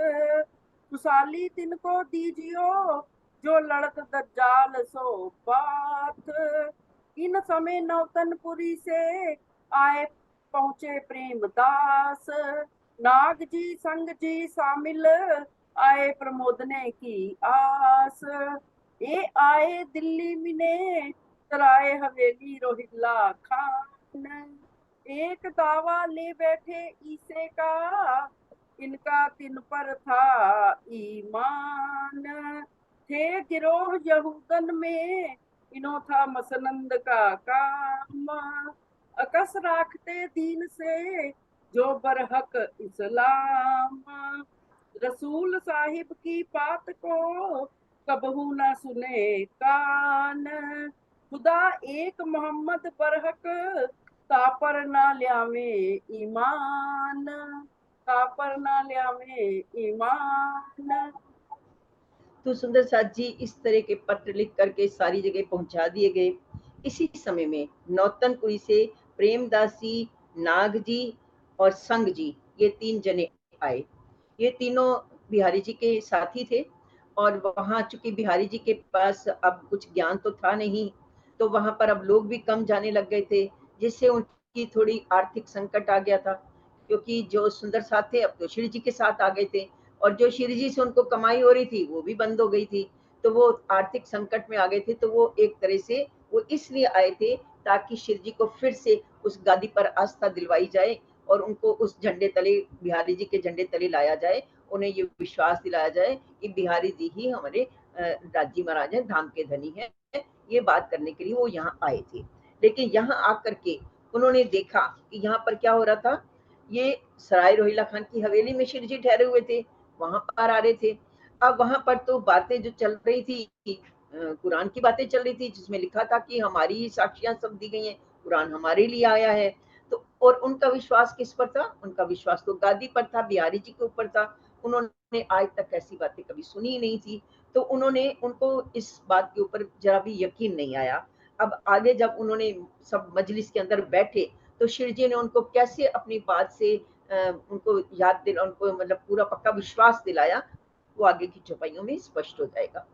खुशहाली तिनको दीजियो जो लड़त दज्जाल सो बात। इन समय नौतनपुरी से आए पहुंचे प्रेमदास, नाग जी संग जी शामिल आए प्रमोदने की आस। ये आए दिल्ली मिने सराय हवेली रोहिल्ला खान, एक दावा ले बैठे ईसे का इनका तिन पर था ईमान। थे गिरोह यहूदन में इनो था मसनंद का काम, अकस राखते दीन से जो बरहक इस्लाम। रसूल साहिब की बात को कबहू न सुने कान, खुदा एक मोहम्मद बरहक तापर ना ल्यावे ईमान, तापर ना ल्यावे ईमान। तो सुंदर साथ जी इस तरह के पत्र लिख करके सारी जगह पहुंचा दिए गए। इसी समय में नौतनपुरी से प्रेमदासी, नाग जी और संग जी, ये तीन जने आए। ये तीनों बिहारी जी के साथी थे, और वहां चूंकि बिहारी जी के पास अब कुछ ज्ञान तो था नहीं, तो वहां पर अब लोग भी कम जाने लग गए थे, जिससे उनकी थोड़ी आर्थिक संकट आ गया था, क्योंकि जो सुंदर साथ थे अब तो श्री जी के साथ आ गए थे, और जो श्री जी से उनको कमाई हो रही थी वो भी बंद हो गई थी। तो वो आर्थिक संकट में आ गए थे। तो वो एक तरह से वो इसलिए आए थे ताकि श्री जी को फिर से उस गादी पर आस्था दिलवाई जाए और उनको उस झंडे तले, बिहारी जी के झंडे तले लाया जाए, उन्हें ये विश्वास दिलाया जाए कि बिहारी जी ही हमारे राज्य महाराज हैं, धाम के धनी हैं। ये बात करने के लिए वो यहाँ आए थे। लेकिन यहाँ आकर के उन्होंने देखा कि यहाँ पर क्या हो रहा था। ये सराय रोहिला खान की हवेली में श्री जी ठहरे हुए थे, वहां पर आ रहे थे। अब वहां पर तो बातें जो चल रही थी, कुरान की बातें चल रही थी, जिसमें लिखा था कि हमारी ही साक्षियां सब दी गई हैं, कुरान हमारे लिए आया है। तो और उनका विश्वास किस पर था? उनका विश्वास तो गादी पर था, बिहारी जी के ऊपर था। उन्होंने आज तक ऐसी बातें कभी सुनी ही नहीं थी, तो उनको इस बात के ऊपर जरा भी यकीन नहीं आया। अब आगे जब उन्होंने सब मजलिस के अंदर बैठे तो शिव जी ने उनको कैसे अपनी बात से उनको याद दिला, उनको मतलब पूरा पक्का विश्वास दिलाया, वो आगे की चौपाइयों में स्पष्ट हो जाएगा।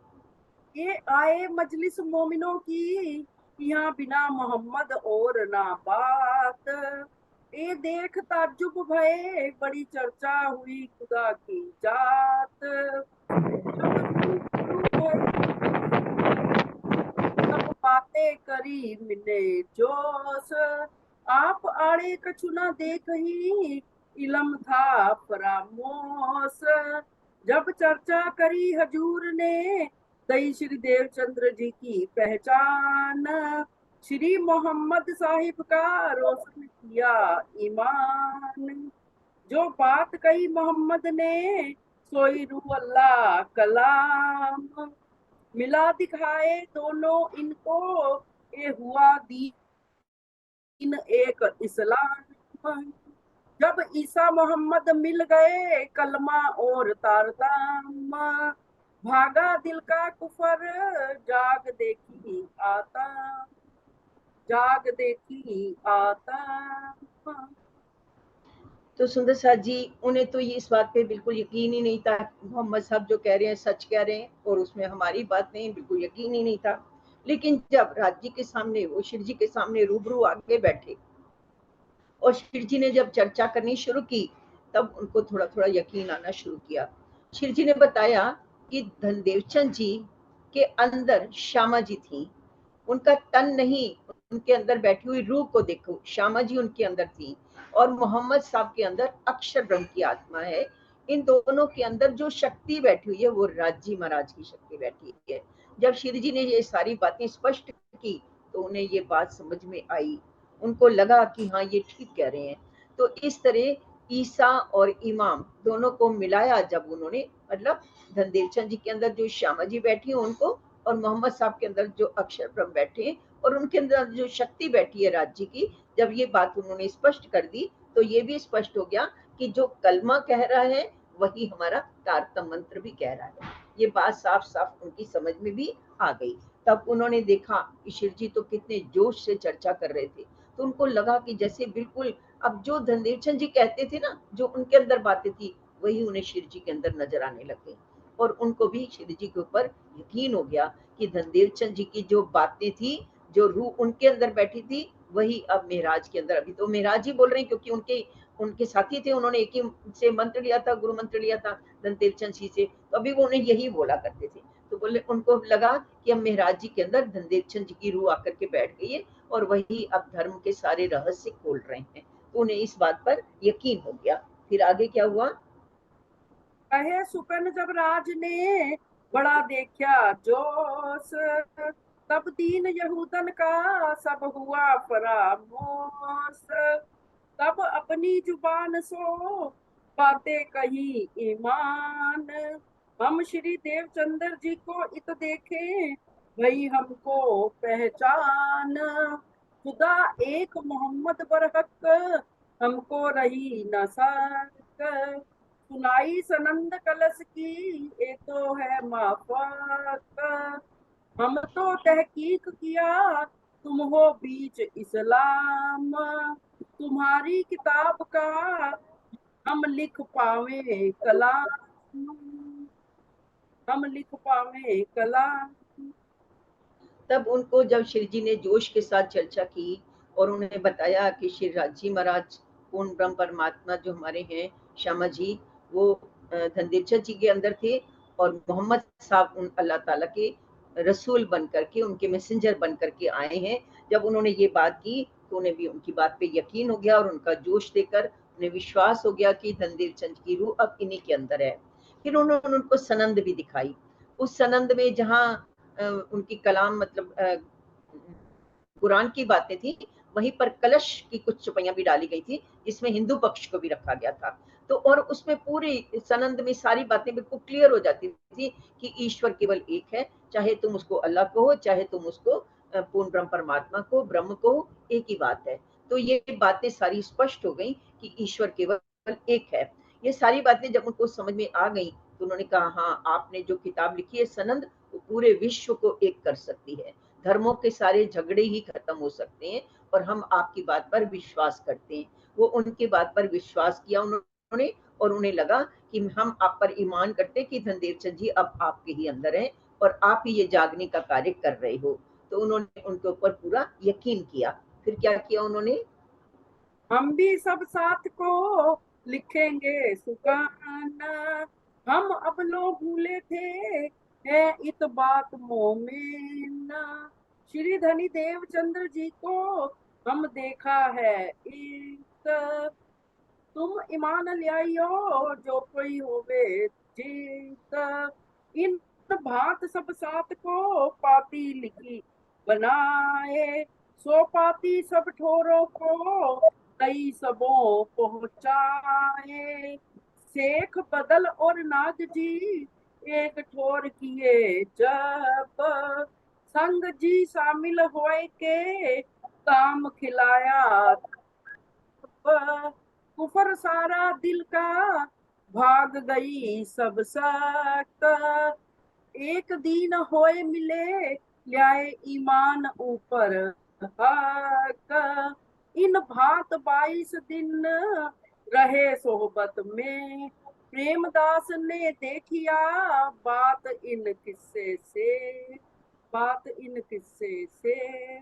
ये आए मजलिस मोमिनों की, यहाँ बिना मोहम्मद और ना बात। ये देख ताज्जुब भये, बड़ी चर्चा हुई खुदा की जात। जब रूबरू भये, सब बातें करी मिले जोश। आप आड़े कछु न देखही, इलम था फरामोश। जब चर्चा करी हजूर ने, दई श्री देवचंद्र जी की पहचान। श्री मोहम्मद साहिब का रोशन किया ईमान। जो बात कही मोहम्मद ने, सोई रूह अल्लाह कलाम। मिला दिखाए दोनों इनको, ये हुआ दीन एक इस्लाम। जब ईसा मोहम्मद मिल गए, कलमा और तारताम। भागा दिल का कुफर, जाग देखी आता, जाग देखी आता। तो सुंदर साथ जी, उन्हें तो ये इस बात पे बिल्कुल यकीन ही नहीं था, मोहम्मद साहब जो कह रहे हैं सच कह रहे हैं और उसमें हमारी बात नहीं, बिल्कुल यकीन ही नहीं था। लेकिन जब राज जी के सामने, वो शिव जी के सामने रूबरू आके बैठे और शिव जी ने जब चर्चा करनी शुरू की, तब उनको थोड़ा थोड़ा यकीन आना शुरू किया। शिव जी ने बताया कि धनदेवचंद जी के अंदर श्यामा जी थी, उनका तन नहीं, उनके अंदर बैठी हुई रूह को देखो, श्यामा जी उनके अंदर थी और मोहम्मद साहब के अंदर अक्षर ब्रह्म की आत्मा है। इन दोनों के अंदर जो शक्ति बैठी हुई है वो राजी महाराज की शक्ति बैठी है। जब श्री जी ने ये सारी बातें स्पष्ट की तो उन्हें ये बात समझ में आई, उनको लगा कि हाँ ये ठीक कह रहे हैं। तो इस तरह ईसा और इमाम दोनों को मिलाया जब उन्होंने, मतलब धनदेवचंद जी के अंदर जो श्यामा जी बैठी है उनको, और मोहम्मद साहब के अंदर जो अक्षर ब्रह्म बैठे हैं और उनके अंदर जो शक्ति बैठी है राज्य की, जब ये बात उन्होंने स्पष्ट कर दी तो ये भी स्पष्ट हो गया कि जो कलमा कह रहा है वही हमारा तारतम मंत्र भी कह रहा है। ये बात साफ साफ उनकी समझ में भी आ गई। तब उन्होंने देखा कि शिव जी तो कितने जोश से चर्चा कर रहे थे, तो उनको लगा कि जैसे बिल्कुल अब जो धनदेवचंद जी कहते थे ना, जो उनके अंदर बातें थी वही उन्हें शिव जी के अंदर नजर आने लग गई। और उनको भी शिव जी के ऊपर यकीन हो गया कि धनदेवचंद जी की जो बातें थी, जो रूह उनके अंदर बैठी थी, वही अब मेहराज के अंदर, अभी तो मेहराज ही बोल रहे हैं क्योंकि उनके उनके साथी थे, उन्होंने एक ही से मंत्र लिया था, गुरु मंत्र लिया था धनदेवचंद जी से, तो अभी वो उन्हें यही बोला करते थे। तो बोले, उनको लगा कि अब मेहराज जी के अंदर धनदेवचंद जी की रूह आकर के बैठ गई है और वही अब धर्म के सारे रहस्य खोल रहे हैं। तो उन्हें इस बात पर यकीन हो गया। फिर आगे क्या हुआ? कहे सुपन जब राज ने, बड़ा देखा जोश। तब दीन यहूदन का, सब हुआ फरामोश। तब अपनी जुबान सो, बातें कही ईमान। हम श्री देवचंद्र जी को इत देखे, भई हमको पहचान। खुदा एक मोहम्मद बरहक, हमको रही न शक। सुनाई सनंद कलश की, ये तो है माफक। हम तो तहकीक किया, तुम हो बीच इस्लाम। तुम्हारी किताब का, हम लिख पावे कलाम। हम लिख पावे कलाम। तब उनको जब शिव जी ने जोश के साथ चर्चा की और उन्हें बताया कि श्री राजी महाराज पूर्ण ब्रह्म परमात्मा जो हमारे हैं श्यामा जी, वो धनदेवचंद जी के अंदर थे और मोहम्मद साहब उन अल्लाह ताला के रसूल बन करके, उनके मैसेंजर बन करके आए हैं। जब उन्होंने ये बात की तो उन्हें भी उनकी बात पे यकीन हो गया और उनका जोश देकर उन्हें विश्वास हो गया कि धनदेवचंद की रूह अब इन्हीं के अंदर है। फिर उन्होंने उनको सनंद भी दिखाई। उस सनंद में जहाँ उनकी कलाम मतलब कुरान की बातें थी, वहीं पर कलश की कुछ चौपाइयां भी डाली गई थी जिसमें हिंदू पक्ष को भी रखा गया था। तो और उसमें पूरी सनंद में सारी बातें बिल्कुल क्लियर हो जाती थी कि ईश्वर केवल एक है, चाहे तुम उसको अल्लाह कहो, चाहे तुम उसको पूर्ण ब्रह्म परमात्मा को, ब्रह्म को, एक ही बात है। तो ये बातें सारी स्पष्ट हो गई कि ईश्वर केवल एक है। ये सारी बातें जब उनको समझ में आ गई तो उन्होंने कहा, हाँ, आपने जो किताब लिखी है सनंद, वो पूरे विश्व को एक कर सकती है, धर्मों के सारे झगड़े ही खत्म हो सकते हैं, और हम आपकी बात पर विश्वास करते हैं। वो उनकी बात पर विश्वास किया उन्होंने, और उन्हें लगा कि हम आप पर ईमान करते कि धनदेव चंद जी अब आपके ही अंदर हैं और आप ही ये जागने का कार्य कर रहे हो। तो उन्होंने उनके ऊपर पूरा यकीन किया। फिर क्या किया उन्होंने? हम भी सब साथ को लिखेंगे सुगाना, हम अब लो भूले थे है इत बात मोमेना। श्री धनी देवचंद्र जी को हम देखा है इत, तुम ईमान लियाइयो जो कोई होवे जीत। इन भांत सब सात को पाती लिखी बनाए, सो पाती सब ठोरों को कई सबों पहुंचाए। शेख बदल और नाग जी एक ठोर किए जब, संग जी शामिल होए के काम खिलाया कुफर सारा दिल का भाग गई सब सक। एक दिन होए मिले ल्याए ईमान ऊपर हक। इन भांत 22 दिन रहे सोहबत में, प्रेमदास ने देखिया बात इन किस्से से, बात इन किस्से से।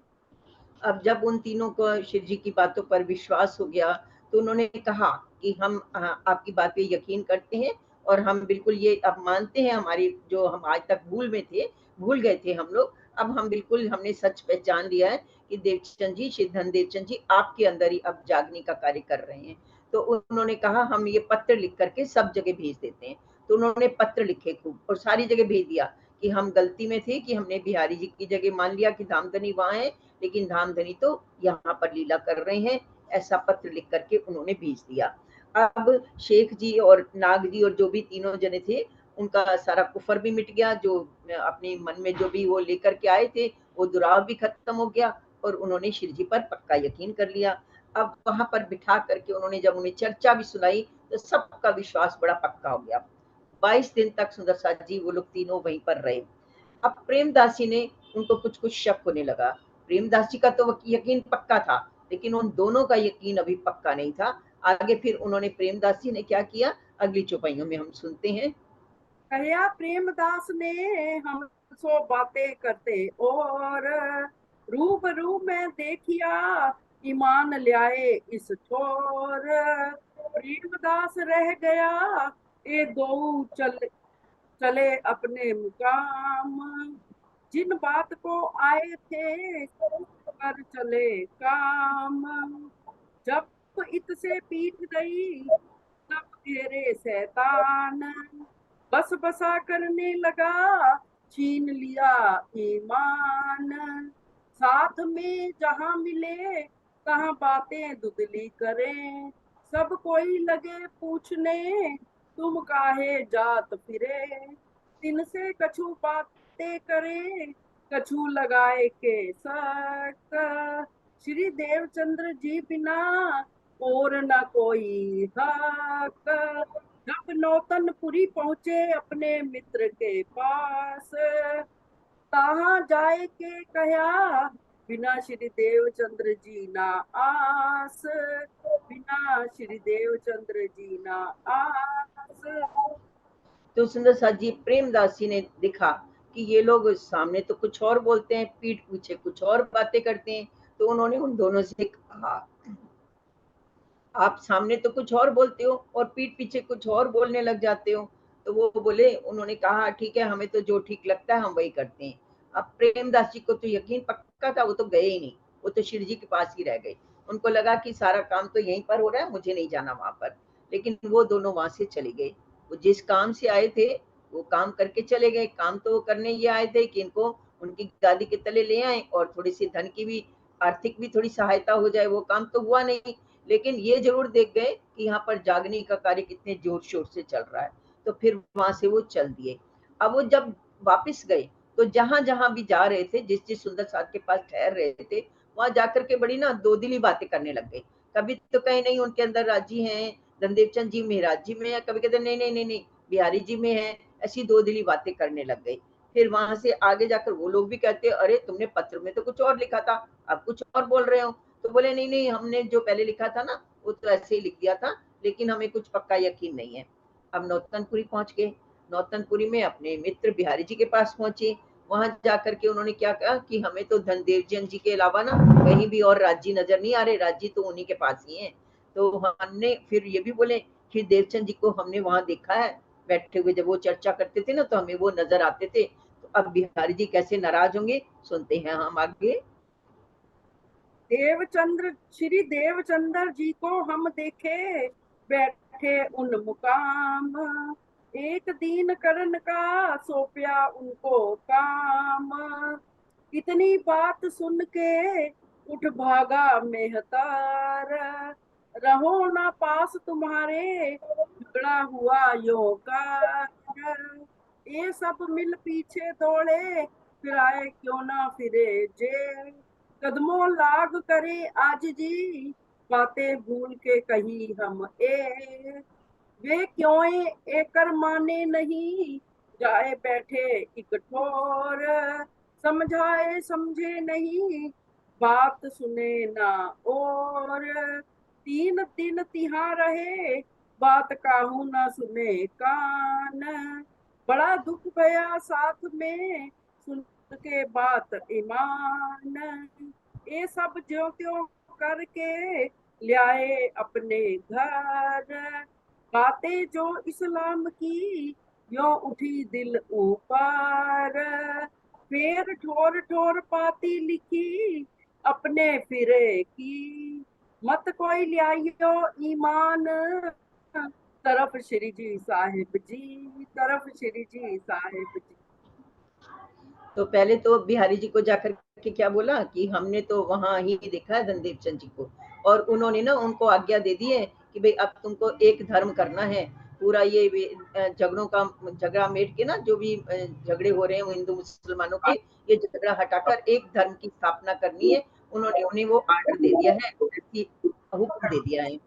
अब जब उन तीनों को शिव जी की बातों पर विश्वास हो गया तो उन्होंने कहा कि हम आपकी बात पे यकीन करते हैं, और हम बिल्कुल ये अब मानते हैं, हमारी जो हम आज तक भूल गए थे हम लोग, अब हम बिल्कुल हमने सच पहचान लिया है कि देवचंद जी, श्री धन देवचंद जी आपके अंदर ही अब जागने का कार्य कर रहे हैं। तो उन्होंने कहा हम ये पत्र लिख करके सब जगह भेज देते हैं। तो उन्होंने पत्र लिखे खूब और सारी जगह भेज दिया कि हम गलती में थे कि हमने बिहारी जी की जगह मान लिया कि धामधनी वहां है, लेकिन धामधनी तो यहाँ पर लीला कर रहे हैं। ऐसा पत्र लिख करके उन्होंने भेज दिया। अब शेख जी और नाग जी और जो भी तीनों जने थे, उनका सारा कुफर भी मिट गया, जो अपने मन में जो भी वो लेकर के आए थे वो दुराव भी खत्म हो गया, और उन्होंने शिव जी पर पक्का यकीन कर लिया। अब वहां पर बिठा करके उन्होंने जब उन्हें चर्चा भी सुनाई तो सबका विश्वास बड़ा पक्का हो गया। 22 दिन तक सुंदर साथ जी वो लोग तीनों वहीं पर रहे। अब प्रेमदास जी ने, उनको कुछ कुछ शक होने लगा। प्रेमदास जी का तो यकीन पक्का था, लेकिन उन दोनों का यकीन अभी पक्का नहीं था। आगे फिर उन्होंने, प्रेमदास जी ने क्या किया, अगली चौपाइयों में हम सुनते हैं। कहिया प्रेमदास ने हम सो बातें करते और, रूबरू में देखिया ईमान ल्याए इस छोर। प्रेमदास रह गया ये दो चले अपने मुकाम, जिन बात को आए थे कर चले काम। जब इत से पीट गई तब घेरे शैतान, बस बसा करने लगा छीन लिया ईमान। साथ में जहां मिले तहां बातें दुदली करें, सब कोई लगे पूछने तुम काहे जात फिरे। दिन से कछु बातें करे कछु लगाए के सक, श्री देवचंद्र जी बिना और न कोई हक। जब नौतनपुरी पहुंचे अपने मित्र के पास, कहाँ जाए के कहा बिना श्री देवचंद्र जी ना आस, बिना श्री देवचंद्र जी ना आस। तो सुंदर साथ जी, प्रेमदास जी ने देखा कि ये लोग सामने तो कुछ और बोलते हैं, पीठ पीछे कुछ और बातें करते हैं। तो उन्होंने उन दोनों से कहा, आप सामने तो कुछ और बोलते हो और पीठ पीछे कुछ और बोलने लग जाते हो। तो वो बोले, उन्होंने कहा ठीक है, हमें तो जो ठीक लगता है हम वही करते हैं। अब प्रेमदास जी को तो यकीन पक्का था, वो तो गए ही नहीं, वो तो शिव जी के पास ही रह गए। उनको लगा कि सारा काम तो यहीं पर हो रहा है, मुझे नहीं जाना वहां पर। लेकिन वो दोनों वहां से चले गए। वो जिस काम से आए थे वो काम करके चले गए। काम तो वो करने ये आए थे कि इनको उनकी गादी के तले ले आए और थोड़ी सी धन की भी, आर्थिक भी थोड़ी सहायता हो जाए। वो काम तो हुआ नहीं, लेकिन ये जरूर देख गए कि यहाँ पर जागने का कार्य कितने जोर शोर से चल रहा है। तो फिर वहां से वो चल दिए। अब वो जब वापस गए तो जहां जहां भी जा रहे थे, जिस जिस सुंदर साथ के पास ठहर रहे थे, वहां जाकर के बड़ी ना दो दिली बातें करने लग गए। कभी तो कहीं नहीं उनके अंदर राजी हैं, धनदेव चंद जी महाराज जी में है, कभी कहते नहीं नहीं नहीं नहीं बिहारी जी में है। ऐसी दो दिली बातें करने लग गई। फिर वहां से आगे जाकर वो लोग भी कहते अरे तुमने पत्र में तो कुछ और लिखा था, अब कुछ और बोल रहे हो। तो बोले नहीं नहीं हमने जो पहले लिखा था ना वो तो ऐसे ही लिख दिया था, लेकिन हमें कुछ पक्का यकीन नहीं है। अब नौतनपुरी पहुंच गए। नौतनपुरी में अपने मित्र बिहारी जी के पास पहुंचे। वहां जाकर के उन्होंने क्या कहा कि हमें तो धनदेव चंद जी के अलावा ना कहीं भी और राज्य नजर नहीं आ रहे, राज्य तो उन्हीं के पास ही है। तो हमने फिर ये भी बोले कि देवचंद जी को हमने वहां देखा है बैठे हुए, जब वो चर्चा करते थे ना तो हमें वो नजर आते थे। तो अब बिहारी जी कैसे नाराज होंगे, सुनते हैं हम आगे। देवचंद्र श्री देवचंद्र जी को हम देखे बैठे उन मुकाम, एक दीन करन का सौंपया उनको काम। इतनी बात सुन के उठ भागा मेहतार, रहो ना पास तुम्हारे झगड़ा हुआ योगा। ये सब मिल पीछे दौड़े फिर आए क्यों ना फिरे जेल, कदमों लाग करे आज जी बातें भूल के कही हम ए। वे क्यों एकर माने नहीं जाए बैठे एक ठोर, समझाए समझे नहीं बात सुने ना और। 3 दिन तिहां रहे बात काहू ना सुने कान, बड़ा दुख भया साथ में सुन के बात ईमान। ये सब ज्यों त्यों करके लाए अपने घर, बातें जो इस्लाम की यो उठी दिल ऊपर। फिर ठोर ठोर पाती लिखी अपने फिरे की, मत कोई लियाइयो ईमान तरफ श्री जी साहिब जी, तरफ श्री जी साहिब जी। तो पहले तो बिहारी जी को जाकर के क्या बोला कि हमने तो वहां ही देखा है धनदेव चंद जी को, और उन्होंने ना उनको आज्ञा दे दी है कि भाई अब तुमको एक धर्म करना है। पूरा ये झगड़ों का झगड़ा मेट के ना जो भी झगड़े हो रहे हैं हिंदू मुसलमानों के, ये झगड़ा हटाकर एक धर्म की स्थापना करनी है। उन्होंने उन्हें वो आर्डर दे दिया है, ऐसी हुक्म दे दिया है।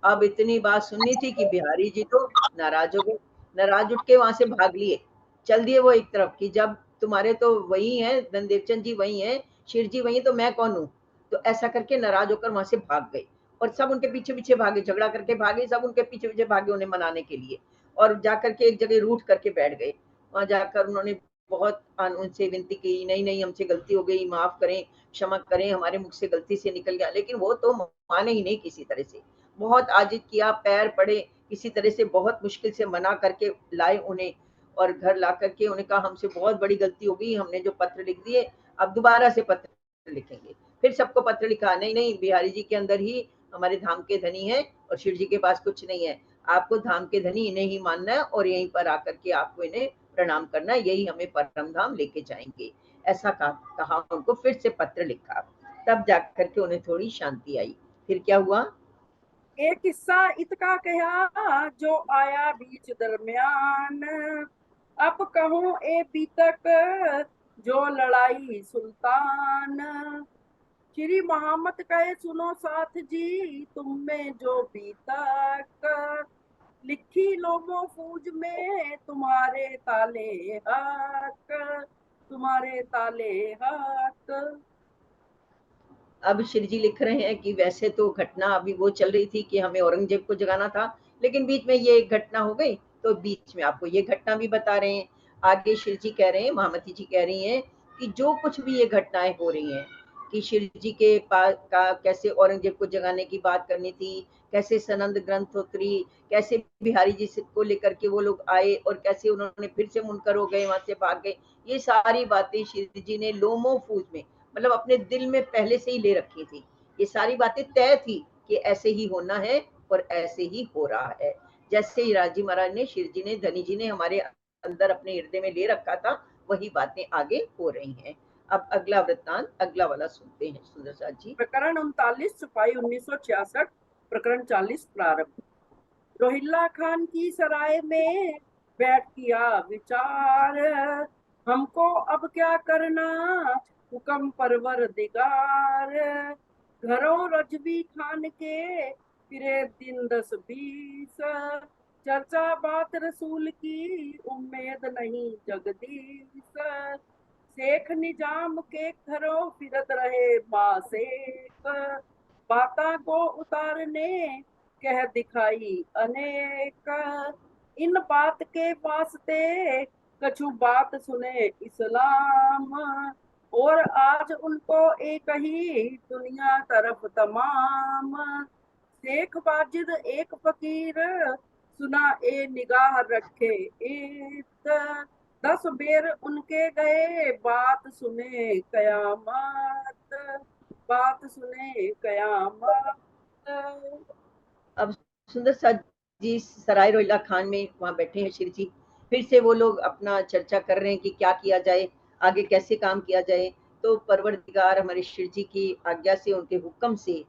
अब इतनी बात सुननी थी कि बिहारी जी तो नाराज हो गए। नाराज उठ के वहां से भाग लिए, चल दिए वो एक तरफ कि जब तुम्हारे तो वही है धनदेवचंद जी वही है, शिव जी वही, तो मैं कौन हूँ। तो ऐसा करके नाराज होकर वहां से भाग गए, और सब उनके पीछे पीछे भागे, झगड़ा करके भागे, सब उनके पीछे पीछे भागे उन्हें मनाने के लिए। और जाकर के एक जगह रूठ करके बैठ गए। वहां जाकर उन्होंने बहुत उनसे विनती की, नहीं नहीं हमसे गलती हो गई, माफ करें, क्षमा करें, हमारे मुख से गलती से निकल गया। लेकिन वो तो माने ही नहीं किसी तरह से। बहुत आजिज किया, पैर पड़े, किसी तरह से बहुत मुश्किल से मना करके लाए उन्हें, और घर ला करके उन्हें कहा हमसे बहुत बड़ी गलती हो गई, हमने जो पत्र लिख दिए अब दोबारा से पत्र लिखेंगे। फिर सबको पत्र लिखा, नहीं नहीं बिहारी जी के अंदर ही हमारे धाम के धनी है और शिव जी के पास कुछ नहीं है, आपको धाम के धनी इन्हें ही मानना है और यहीं पर आकर के आपको इन्हें प्रणाम करना है, यही हमें परम धाम लेके जाएंगे। ऐसा कहा उनको, फिर से पत्र लिखा, तब जाकर के उन्हें थोड़ी शांति आई। फिर क्या हुआ, एक किस्सा इतका कहा जो आया बीच दरमियान, अब कहूँ ए बीतक जो लड़ाई सुल्तान। श्री मोहम्मद कहे सुनो साथ जी तुम में जो बीतक, लिखी लोगों फूज में तुम्हारे ताले हक, तुम्हारे ताले हक। अब शिव जी लिख रहे हैं कि वैसे तो घटना अभी वो चल रही थी कि हमें औरंगजेब को जगाना था, लेकिन बीच में ये एक घटना हो गई, तो बीच में आपको ये घटना भी बता रहे हैं। आगे शिव जी कह रहे हैं, महामती जी कह रही हैं कि जो कुछ भी ये घटनाएं हो रही हैं कि शिव जी के पास का कैसे औरंगजेब को जगाने की बात करनी थी, कैसे सनंद ग्रंथ उतरी, कैसे बिहारी जी को लेकर के वो लोग आए और कैसे उन्होंने फिर से मुनकर हो गए, वहां से भाग गए। ये सारी बातें शिव जी ने लोमो फूज में, मतलब अपने दिल में पहले से ही ले रखी थी। ये सारी बातें तय थी कि ऐसे ही होना है और ऐसे ही हो रहा है। जैसे ही राजी महाराज ने, शिव जी ने, धनी जी ने हमारे अंदर अपने हृदय में ले रखा था, वही बातें आगे हो रही हैं। अब अगला वृत्तांत, अगला वाला सुनते हैं सुंदर साथ जी। प्रकरण 39 छपाई 1966, प्रकरण 40 प्रारंभ। रोहिल्ला खान की सराय में बैठ किया विचार, हमको अब क्या करना हुक्म परवर दिगार। घरों रजवी खान के फिरे दिन 10-20, चर्चा बात रसूल की, उम्मीद नहीं जगदीश। शेख निजाम के घरों फिरत रहे मासेक, बाता को उतारने कह दिखाई अनेक। इन बात के वास्ते कछु बात सुने इस्लाम, और आज उनको एक ही दुनिया तरफ तमाम। शेख वाजिद एक फकीर, सुना ए निगाह रखे एक। 10 बेर उनके गए, बात सुने कयामत, बात सुने कयामत। अब सुंदर साथ जी सराय रोहिला खान में वहां बैठे हैं शिव जी। फिर से वो लोग अपना चर्चा कर रहे हैं कि क्या किया जाए, आगे कैसे काम किया जाए। तो परवरदिगार हमारे शिव जी की आज्ञा से, उनके हुक्म से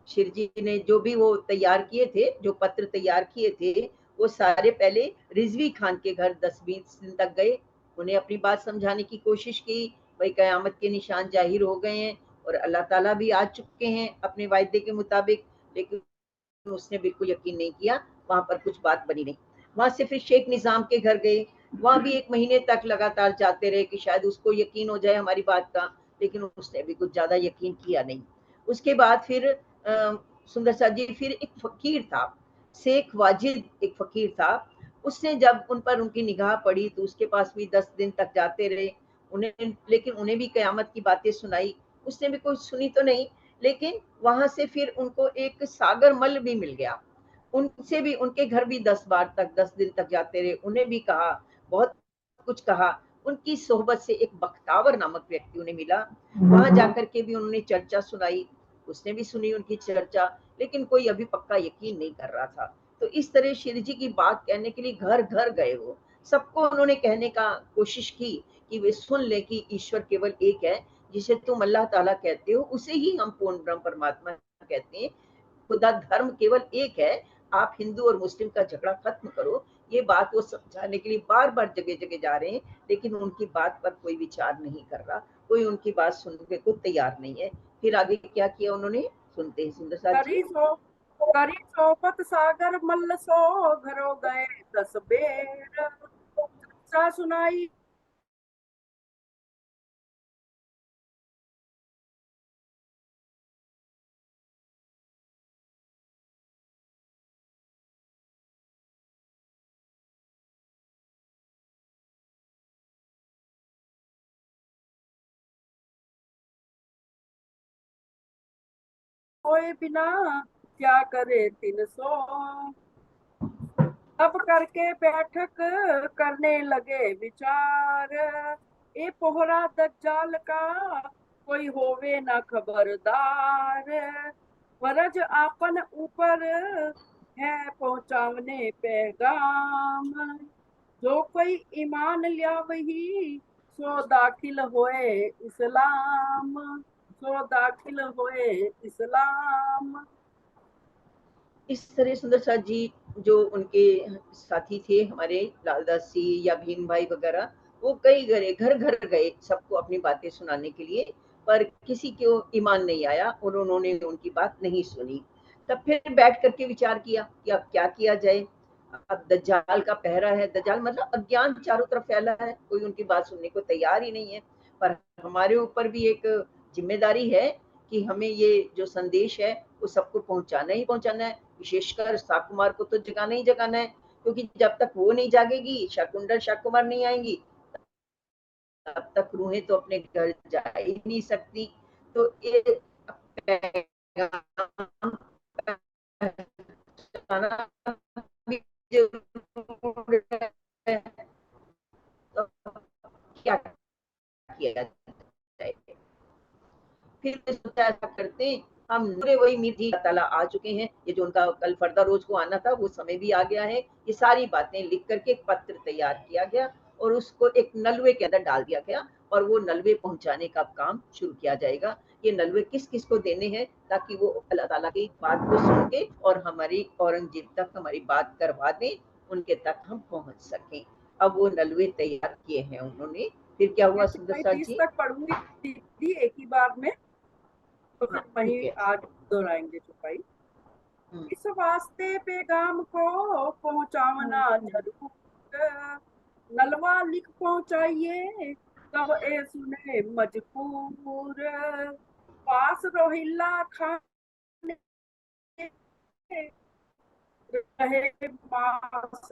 शिव जी ने जो भी वो तैयार किए थे, जो पत्र तैयार किए थे, वो सारे पहले रिजवी खान के घर 10-20 दिन तक गए। उन्हें अपनी बात समझाने की कोशिश की, भाई कयामत के निशान जाहिर हो गए हैं और अल्लाह ताला भी आ चुके हैं अपने वायदे के मुताबिक। लेकिन उसने बिल्कुल यकीन नहीं किया, वहां पर कुछ बात बनी नहीं। वहां से फिर शेख निजाम के घर गए, वहां भी 1 महीने तक लगातार जाते रहे कि शायद उसको यकीन हो जाए हमारी बात का, लेकिन उसने भी कुछ ज्यादा यकीन किया नहीं। उसके बाद फिर सुंदर साथ जी, फिर एक फकीर था, शेख वाजिद एक फकीर था। उसने जब उन पर उनकी निगाह पड़ी तो उसके पास भी 10 दिन तक जाते रहे उन्हें, लेकिन उन्हें भी कयामत की बातें सुनाई। उसने भी कुछ सुनी तो नहीं, लेकिन वहां से फिर उनको एक सागर मल भी मिल गया। उनसे भी, उनके घर भी 10 बार तक 10 दिन तक जाते रहे, उन्हें भी कहा, बहुत कुछ कहा। उनकी सोहबत से एक बख्तावर नामक व्यक्ति उन्हें मिला, वहां जाकर के भी उन्होंने चर्चा सुनाई, उसने भी सुनी उनकी चर्चा, लेकिन कोई अभी पक्का यकीन नहीं कर रहा था। तो इस तरह शिव जी की बात कहने के लिए घर घर गए, वो सबको उन्होंने कहने का कोशिश की कि वे सुन ले कि ईश्वर केवल एक है, जिसे तुम अल्लाह ताला कहते हो उसे ही हम पूर्ण ब्रह्म परमात्मा कहते हैं। खुदा धर्म केवल एक है, आप हिंदू और मुस्लिम का झगड़ा खत्म करो। ये बात वो समझाने के लिए बार बार जगह जगह जा रहे हैं, लेकिन उनकी बात पर कोई विचार नहीं कर रहा, कोई उनकी बात सुनने को तैयार नहीं है। फिर आगे क्या किया उन्होंने, सुनते हैं सुंदर साथ जी। करी सो करी सोपत सागर मल्ल सो, घरों गए 10 बेर, चर्चा सुनाई। कोई बिना क्या करे 300, अब करके बैठक करने लगे विचार। ए पोहरा दज्जाल का कोई होवे ना खबरदार, फर्ज आपन ऊपर है पहुंचावने पैगाम। जो कोई ईमान लिया वही, सो दाखिल होए इस्लाम, सो दाखिल होए इस्लाम। इस तरह सुंदर साथ जी, जो उनके साथी थे हमारे लालदास जी या भीम भाई वगैरह, वो कई घर घर गए सबको अपनी बातें सुनाने के लिए, पर किसी को ईमान नहीं आया और उन्होंने उनकी बात नहीं सुनी। तब फिर बैठ करके विचार किया कि अब क्या किया जाए। अब दज्जाल का पहरा है, दज्जाल मतलब अज्ञान चारों तरफ फैला है, कोई उनकी बात सुनने को तैयार ही नहीं है। पर हमारे ऊपर भी एक जिम्मेदारी है कि हमें ये जो संदेश है वो सबको पहुंचाना ही पहुंचाना है। विशेषकर शाकुमार को तो जगाना ही जगाना है, क्योंकि जब तक वो नहीं जागेगी, शकुंडल शाकुमार नहीं आएंगी, तब तक रूहें तो अपने घर जा ही नहीं सकती। तो ये तो क्या किया जाए। फिर सोचा ऐसा करते, हम वही मीठी ताला आ चुके हैं, ये जो उनका कल फर्दा रोज को आना था वो समय भी आ गया है। ये सारी बातें लिख करके एक पत्र तैयार किया गया और उसको एक नलवे के अंदर डाल दिया गया और वो नलवे पहुंचाने का काम शुरू किया जाएगा। ये नलवे किस किस को देने हैं, ताकि वो अल्लाह ताला की बात को सुन के और हमारी औरंगजेब तक हमारी बात करवा दें, उनके तक हम पहुंच सकें। अब वो नलवे तैयार किए हैं उन्होंने। फिर क्या हुआ मैं सुंदर चुपाई साथ 30 जी। तक पढ़ूंगी दीदी एक ही बार में, तो हाँ फिर ठीक वही है। आज दोहराएंगे चुपाई। इस वास्ते पैगाम को पहुंचावना जरूर। नलवा लिख पहुंचाइए तब ए सुने मजबूर। पास रोहिल्ला खान रहे पास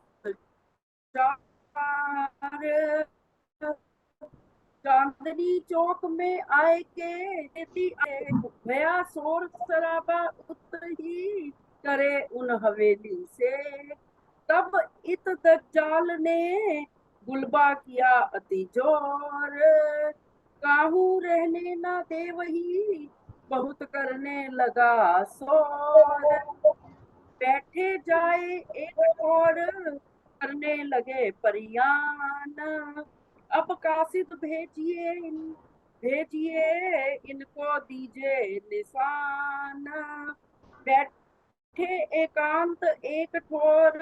चार। चांदनी चौक में आए के देती आए भया शोर शराबा उत ही करे उन हवेली से। तब इत दज्जाल ने गुलबा किया अति जोर। काहू रहने ना दे वही बहुत करने लगा शोर। बैठे जाए एक और करने लगे परियान। अब कासिद भेजिए इनको दीजिए निशान। बैठे एकांत एक ठोर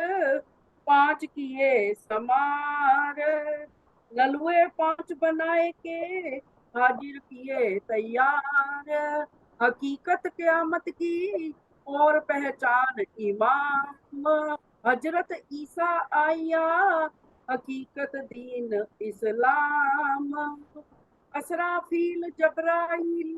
पांच किए समार। नलुए पांच बनाए के हाजिर किए तैयार। हकीकत क्यामत की और पहचान इमाम। हजरत ईसा आया हकीकत दीन इस्लाम। असराफील जबराइल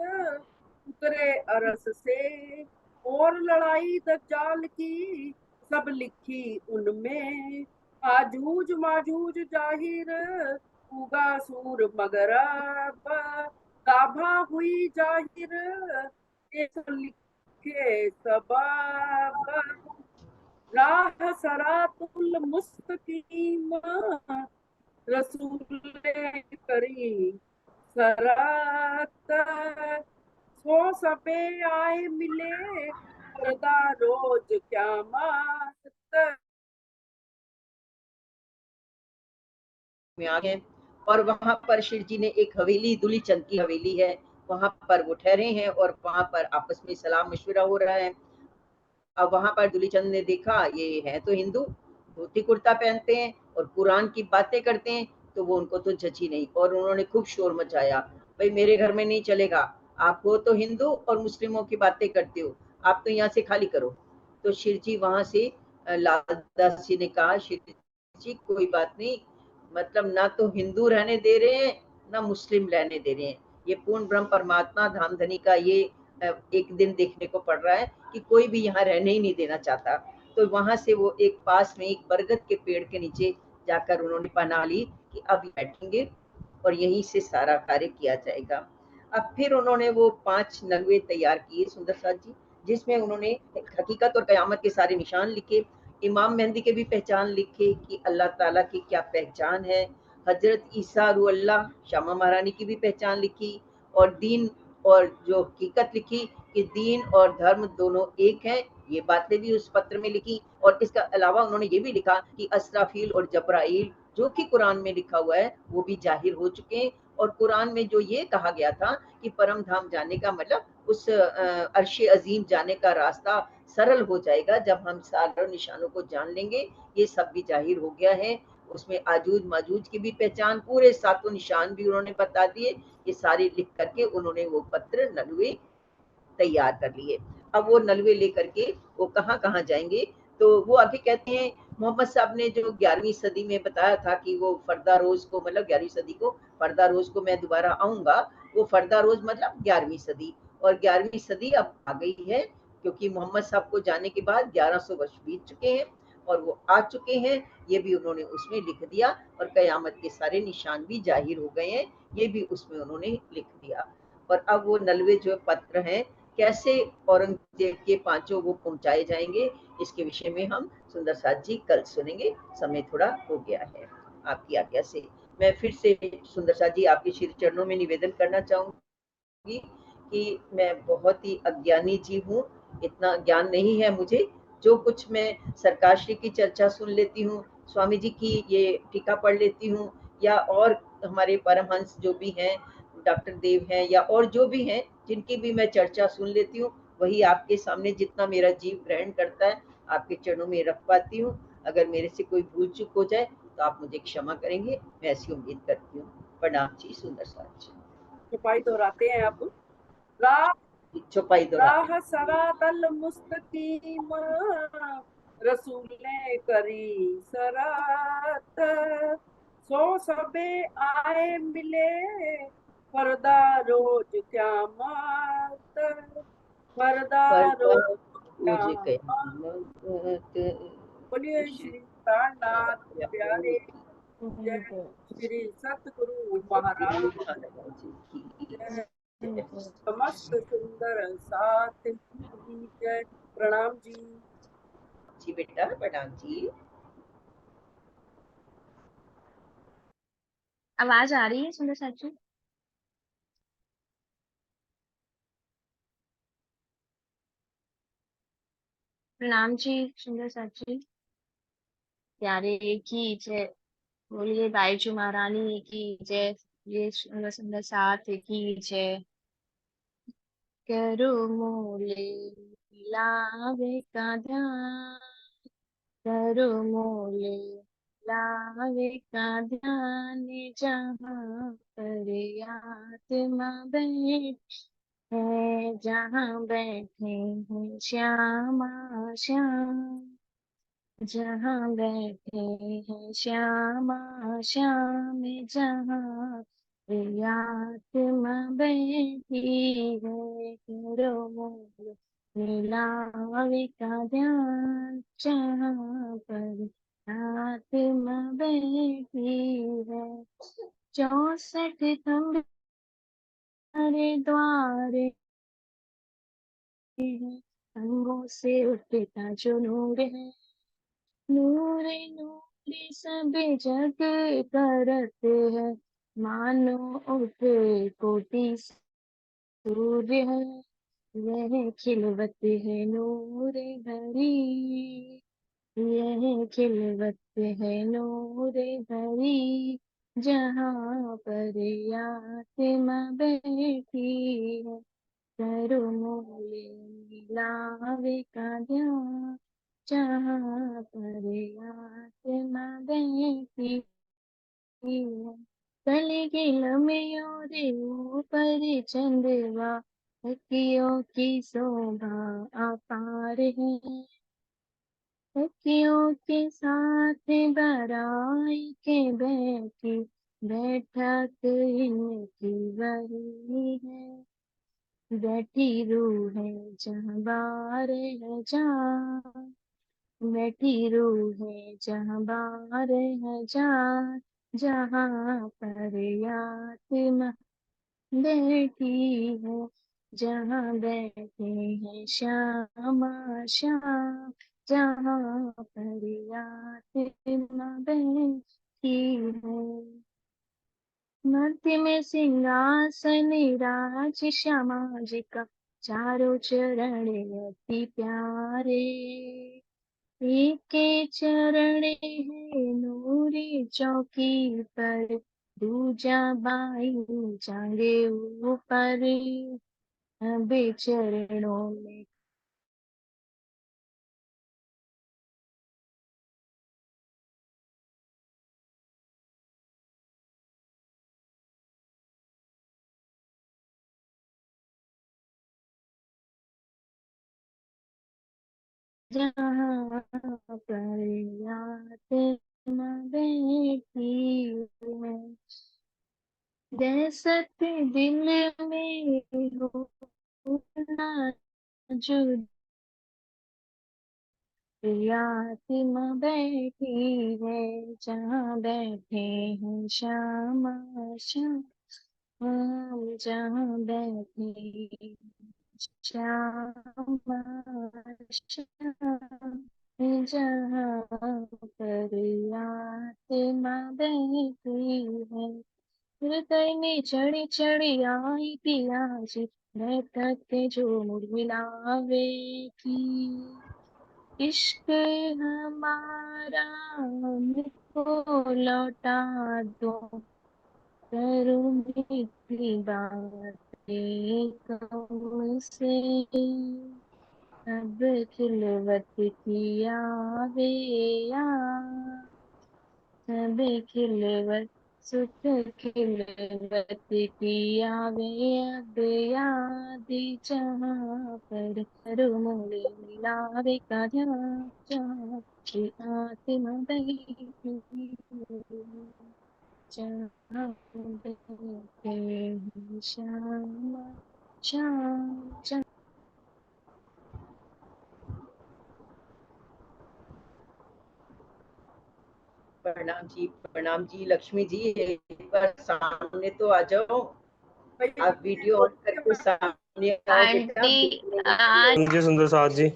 उतरे अरस से और लड़ाई दज्जाल की सब लिखी उनमें। आजूज माजूज जाहिर उगा सूर मगरब। गाभा हुई जाहिर एक लिखे सबब। राह सरातुल मुस्तकीम रसूल करीम सरात। सो सबे आए मिले पर्दा रोज क़यामत। में आ गए और वहां पर शिव जी ने एक हवेली, दूली चंद की हवेली है, वहां पर वो ठहरे हैं और वहां पर आपस में सलाह मशविरा हो रहा है। अब वहां पर दूली चंद ने देखा ये है तो हिंदू, धोती कुर्ता पहनते हैं और कुरान की बातें करते हैं, तो वो उनको तो जची नहीं और उन्होंने खूब शोर मचाया, भाई मेरे घर में नहीं चलेगा, आप हो तो हिंदू और मुस्लिमों की बातें करते हो, आप तो यहाँ से खाली करो। तो शिव जी वहां से लालदास जी ने कहा, शिव जी कोई बात नहीं, मतलब ना तो हिंदू रहने दे रहे हैं ना मुस्लिम रहने दे रहे हैं, ये पूर्ण ब्रह्म परमात्मा धामधनी का ये एक दिन देखने को पड़ रहा है कि कोई भी यहाँ रहने ही नहीं देना चाहता। तो वहां से वो एक पास में एक बरगद के पेड़ के नीचे जाकर उन्होंने पनाह ली कि अब बैठेंगे और यहीं से सारा कार्य किया जाएगा। अब फिर उन्होंने वो 5 नगवे तैयार किए सुंदर साथ जी, जिसमें उन्होंने हकीकत और कयामत के सारे निशान लिखे, इमाम मेहंदी के भी पहचान लिखे कि अल्लाह ताला की क्या पहचान है, हजरत ईसा रुअल्लाह श्यामा महारानी की भी पहचान लिखी और दीन और जो हकीकत लिखी कि दीन और धर्म दोनों एक हैं, ये बातें भी उस पत्र में लिखी। और इसका अलावा उन्होंने ये भी लिखा कि असराफील और जब्राइल जो कि कुरान में लिखा हुआ है वो भी जाहिर हो चुके हैं, और कुरान में जो ये कहा गया था कि परम धाम जाने का मतलब उस अर्श अजीम जाने का रास्ता सरल हो जाएगा जब हम सारे निशानों को जान लेंगे, ये सब भी जाहिर हो गया है। उसमें आजूज माजूज की भी पहचान, पूरे 7 निशान भी उन्होंने बता दिए, ये सारे लिख करके उन्होंने वो पत्र नलवे तैयार कर लिए। अब वो नलवे लेकर के वो कहाँ कहाँ जाएंगे, तो वो आगे कहते हैं मोहम्मद साहब ने जो 11वीं सदी में बताया था कि वो फरदा रोज को, मतलब 11वीं सदी को फरदा रोज को मैं दोबारा आऊंगा, वो फरदा रोज मतलब 11वीं सदी, और 11वीं सदी अब आ गई है क्योंकि मोहम्मद साहब को जाने के बाद 1100 वर्ष बीत चुके हैं और वो आ चुके हैं, ये भी उन्होंने उसमें लिख दिया, और कयामत के सारे निशान भी जाहिर हो गए हैं, ये भी उसमें उन्होंने लिख दिया। और अब वो नलवे जो पत्र हैं कैसे औरंगजेब के 5 वो पहुंचाए जाएंगे, इसके विषय में हम सुंदर साथ जी कल सुनेंगे, समय थोड़ा हो गया है। आपकी आज्ञा से मैं फिर से सुंदर साथ जी आपके श्री चरणों में निवेदन करना चाहूंगी कि मैं बहुत ही अज्ञानी जीव हूँ, इतना ज्ञान नहीं है मुझे, जो कुछ मैं सरकार श्री की चर्चा सुन लेती हूँ, स्वामी जी की ये टीका पढ़ लेती हूँ, या और हमारे परमहंस जो भी हैं, डॉक्टर देव हैं, या और जो भी हैं जिनकी भी मैं चर्चा सुन लेती हूँ, वही आपके सामने जितना मेरा जीव ग्रहण करता है आपके चरणों में रख पाती हूँ। अगर मेरे से कोई भूल चूक हो जाए तो आप मुझे क्षमा करेंगे, मैं ऐसी उम्मीद करती हूँ। प्रणाम जी, सुंदर साथ जी। छुपाई दोहराते हैं अब। रात छुपाई दो राह सरातल मुस्तकीम रसूल ने करी सरात। सो सबे आए मिले फरदा रोज क्यामत। फरदा रोज उज क्यामत। कयामत। बोलिए श्री प्राणनाथ प्यारे। जय श्री सतगुरु महाराज की जय। समस्त सुंदर साथ की जय। प्रणाम जी। जी बेटा, प्रणाम जी। आवाज आ रही है सुंदर चाची? प्रणाम जी सुंदर चाची। प्यारे की जय। बोलिए बाईजू महारानी की जय। ये सुंदर सुंदर साथ की जय। करो मोले लावे का ध्यान। करो मोले लावे का ध्यान। जहाँ पर आत्मा बैठ है, जहाँ बैठे हैं श्यामा श्याम। जहाँ बैठे हैं श्यामा श्याम। जहाँ आत्मा बैठी है, करो मोल मिलावे का ध्यान। जहाँ पर आत्मा बैठी है, 64 तुम्हारे द्वारे हैं, अंगों से उठता जो नूर है। नूरे नूरे सब जग करते हैं, मानो उठे कोटि सूर्य है। यह खिलवत है नूरे भरी। यह खिलवत है नूरे भरी। जहाँ पर आत्मा बैठी है, करो मोले मिलावे का ध्यान। जहाँ पर आत्मा बैठी है, कली की लम्बियों रे ऊपर चंदवा। सखियों की शोभा अपार है। सखियों के साथ बराई के बैठी, बैठक इनकी वही है। बैठी रूह है जहाँ बार है जान। बैठी रूह है जहाँ बार है जान। जहाँ पर आत्मा बैठी है, जहाँ बैठे हैं श्यामा श्याम। जहाँ पर आत्मा बैठी है, मध्य में सिंहासन राज श्यामा जी का। चारों चरण अति प्यारे। एक चरण है नूरी चौकी पर, दूजा बाई जांगे ऊपर। अब चरणों में जहाँ पर आत्मा बैठी है, दहशत दिल में हो ना जुद। आत्मा बैठी है, जहाँ बैठे हैं श्यामा श्याम। जहाँ बैठे श्यामा श्याम। जहाँ पर आत्मा बैठी है, हृदय में चढ़ी चढ़ी आई पियासी। बैठक के जो मुड़ मिलावे की। इश्क हमारा हमको लौटा दो, करूँ मीठी बातें तुमसे। अब खिलवत की आवे याद। अब खिलवत सुख खिलवत की आवे अब याद, जहाँ पर करो मोल मिलावे का ध्यान, जहाँ की आत्मा बैठी, जहाँ बैठे श्याम श्याम। प्रणाम जी लक्ष्मी जी, एक बार सामने तो आ जाओ। आप वीडियो ऑन करके सामने आओ बेटा, आंटी देखने आज में। जी सुंदर साथ जी।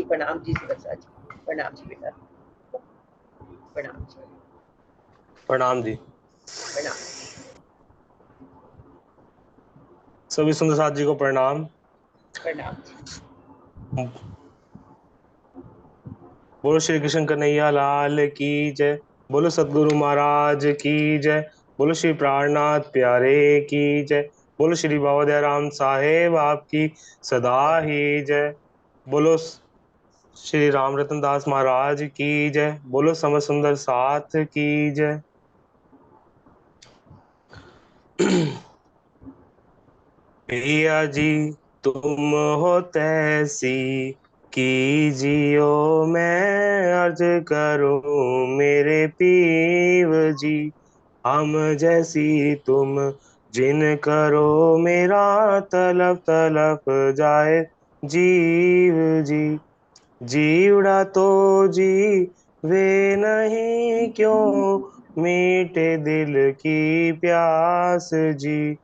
प्रणाम जी सुरक्षा जी, प्रणाम जी बेटा, प्रणाम जी, प्रणाम जी। प्रणाम। सभी सुंदर साथ जी को प्रणाम। प्रणाम जी। बोलो श्री कृष्ण कन्हैया लाल की जय। बोलो सतगुरु महाराज की जय। बोलो श्री प्राणनाथ प्यारे की जय। बोलो श्री बाबा दयाराम साहेब आपकी सदा ही जय। बोलो श्री राम रतन दास महाराज की जय। बोलो समर सुंदर साथ की जय। पिया जी तुम हो तैसी कीजियो, मैं अर्ज करूं मेरे पीव जी। हम जैसी तुम जिन करो, मेरा तलब तलब जाए जीव जी। जीवड़ा तो जी वे नहीं क्यों, मीठे दिल की प्यास जी।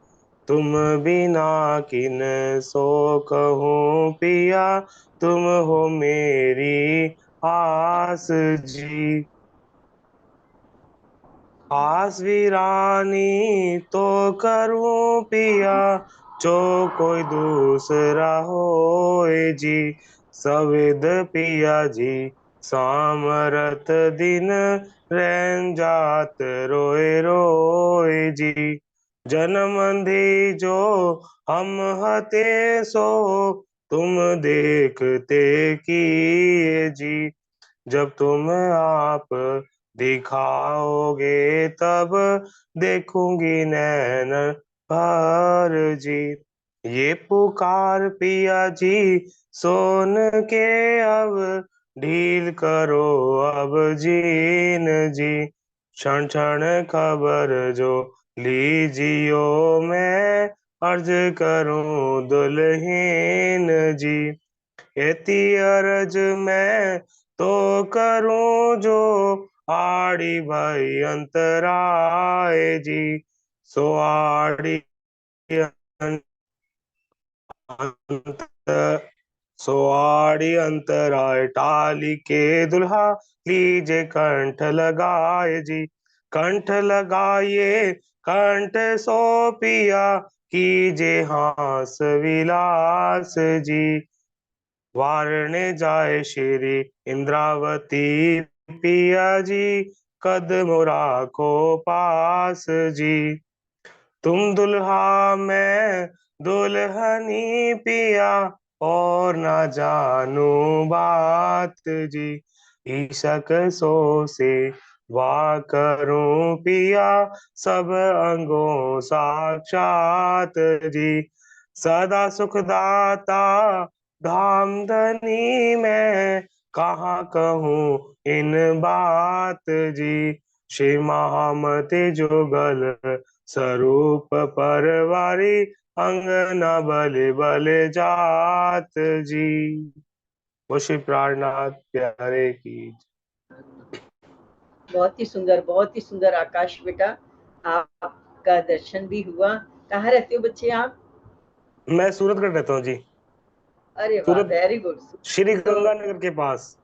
तुम बिना किन सो कहूँ पिया, तुम हो मेरी आस जी। आस वीरानी तो करूं पिया, जो कोई दूसरा होए जी। सविद पिया जी सामरत दिन, रैन जात रोए रोए जी। जन्म दी जो हम हते सो, तुम देखते किए जी। जब तुम आप दिखाओगे, तब देखूंगी नैन भर जी। ये पुकार पिया जी सोन के, अब ढील करो अब जीन जी। क्षण क्षण खबर जो लीजियो, मैं अर्ज करूं दुल्हीन जी। एती अरज मैं तो करूं जो, आड़ी भाई अंतराय जी। सो आड़ी अंत सो आड़ी अंतराय टाली के, दुल्हा लीजे कंठ लगाए जी। कंठ लगाइए कंठ सो पिया, कीजे हास विलास जी। वारने जाए श्री इंद्रावती पिया जी, कदम राखो पास जी। तुम दुल्हा मैं दुल्हनी पिया, और ना जानू बात जी। ईशक सो से वाह करूं पिया, सब अंगों साक्षात जी। सदा सुखदाता धाम धनी, मैं कहाँ कहूँ इन बात जी। श्री महामते जुगल स्वरूप परवारी, अंगना बले बले जात जी। वो श्री प्राणनाथ प्यारे की। बहुत ही सुंदर आकाश बेटा, आपका दर्शन भी हुआ। कहाँ रहते हो बच्चे आप? मैं सूरत का रहता हूँ जी। अरे वाह, सूरत वेरी गुड। श्री तो गंगानगर के पास।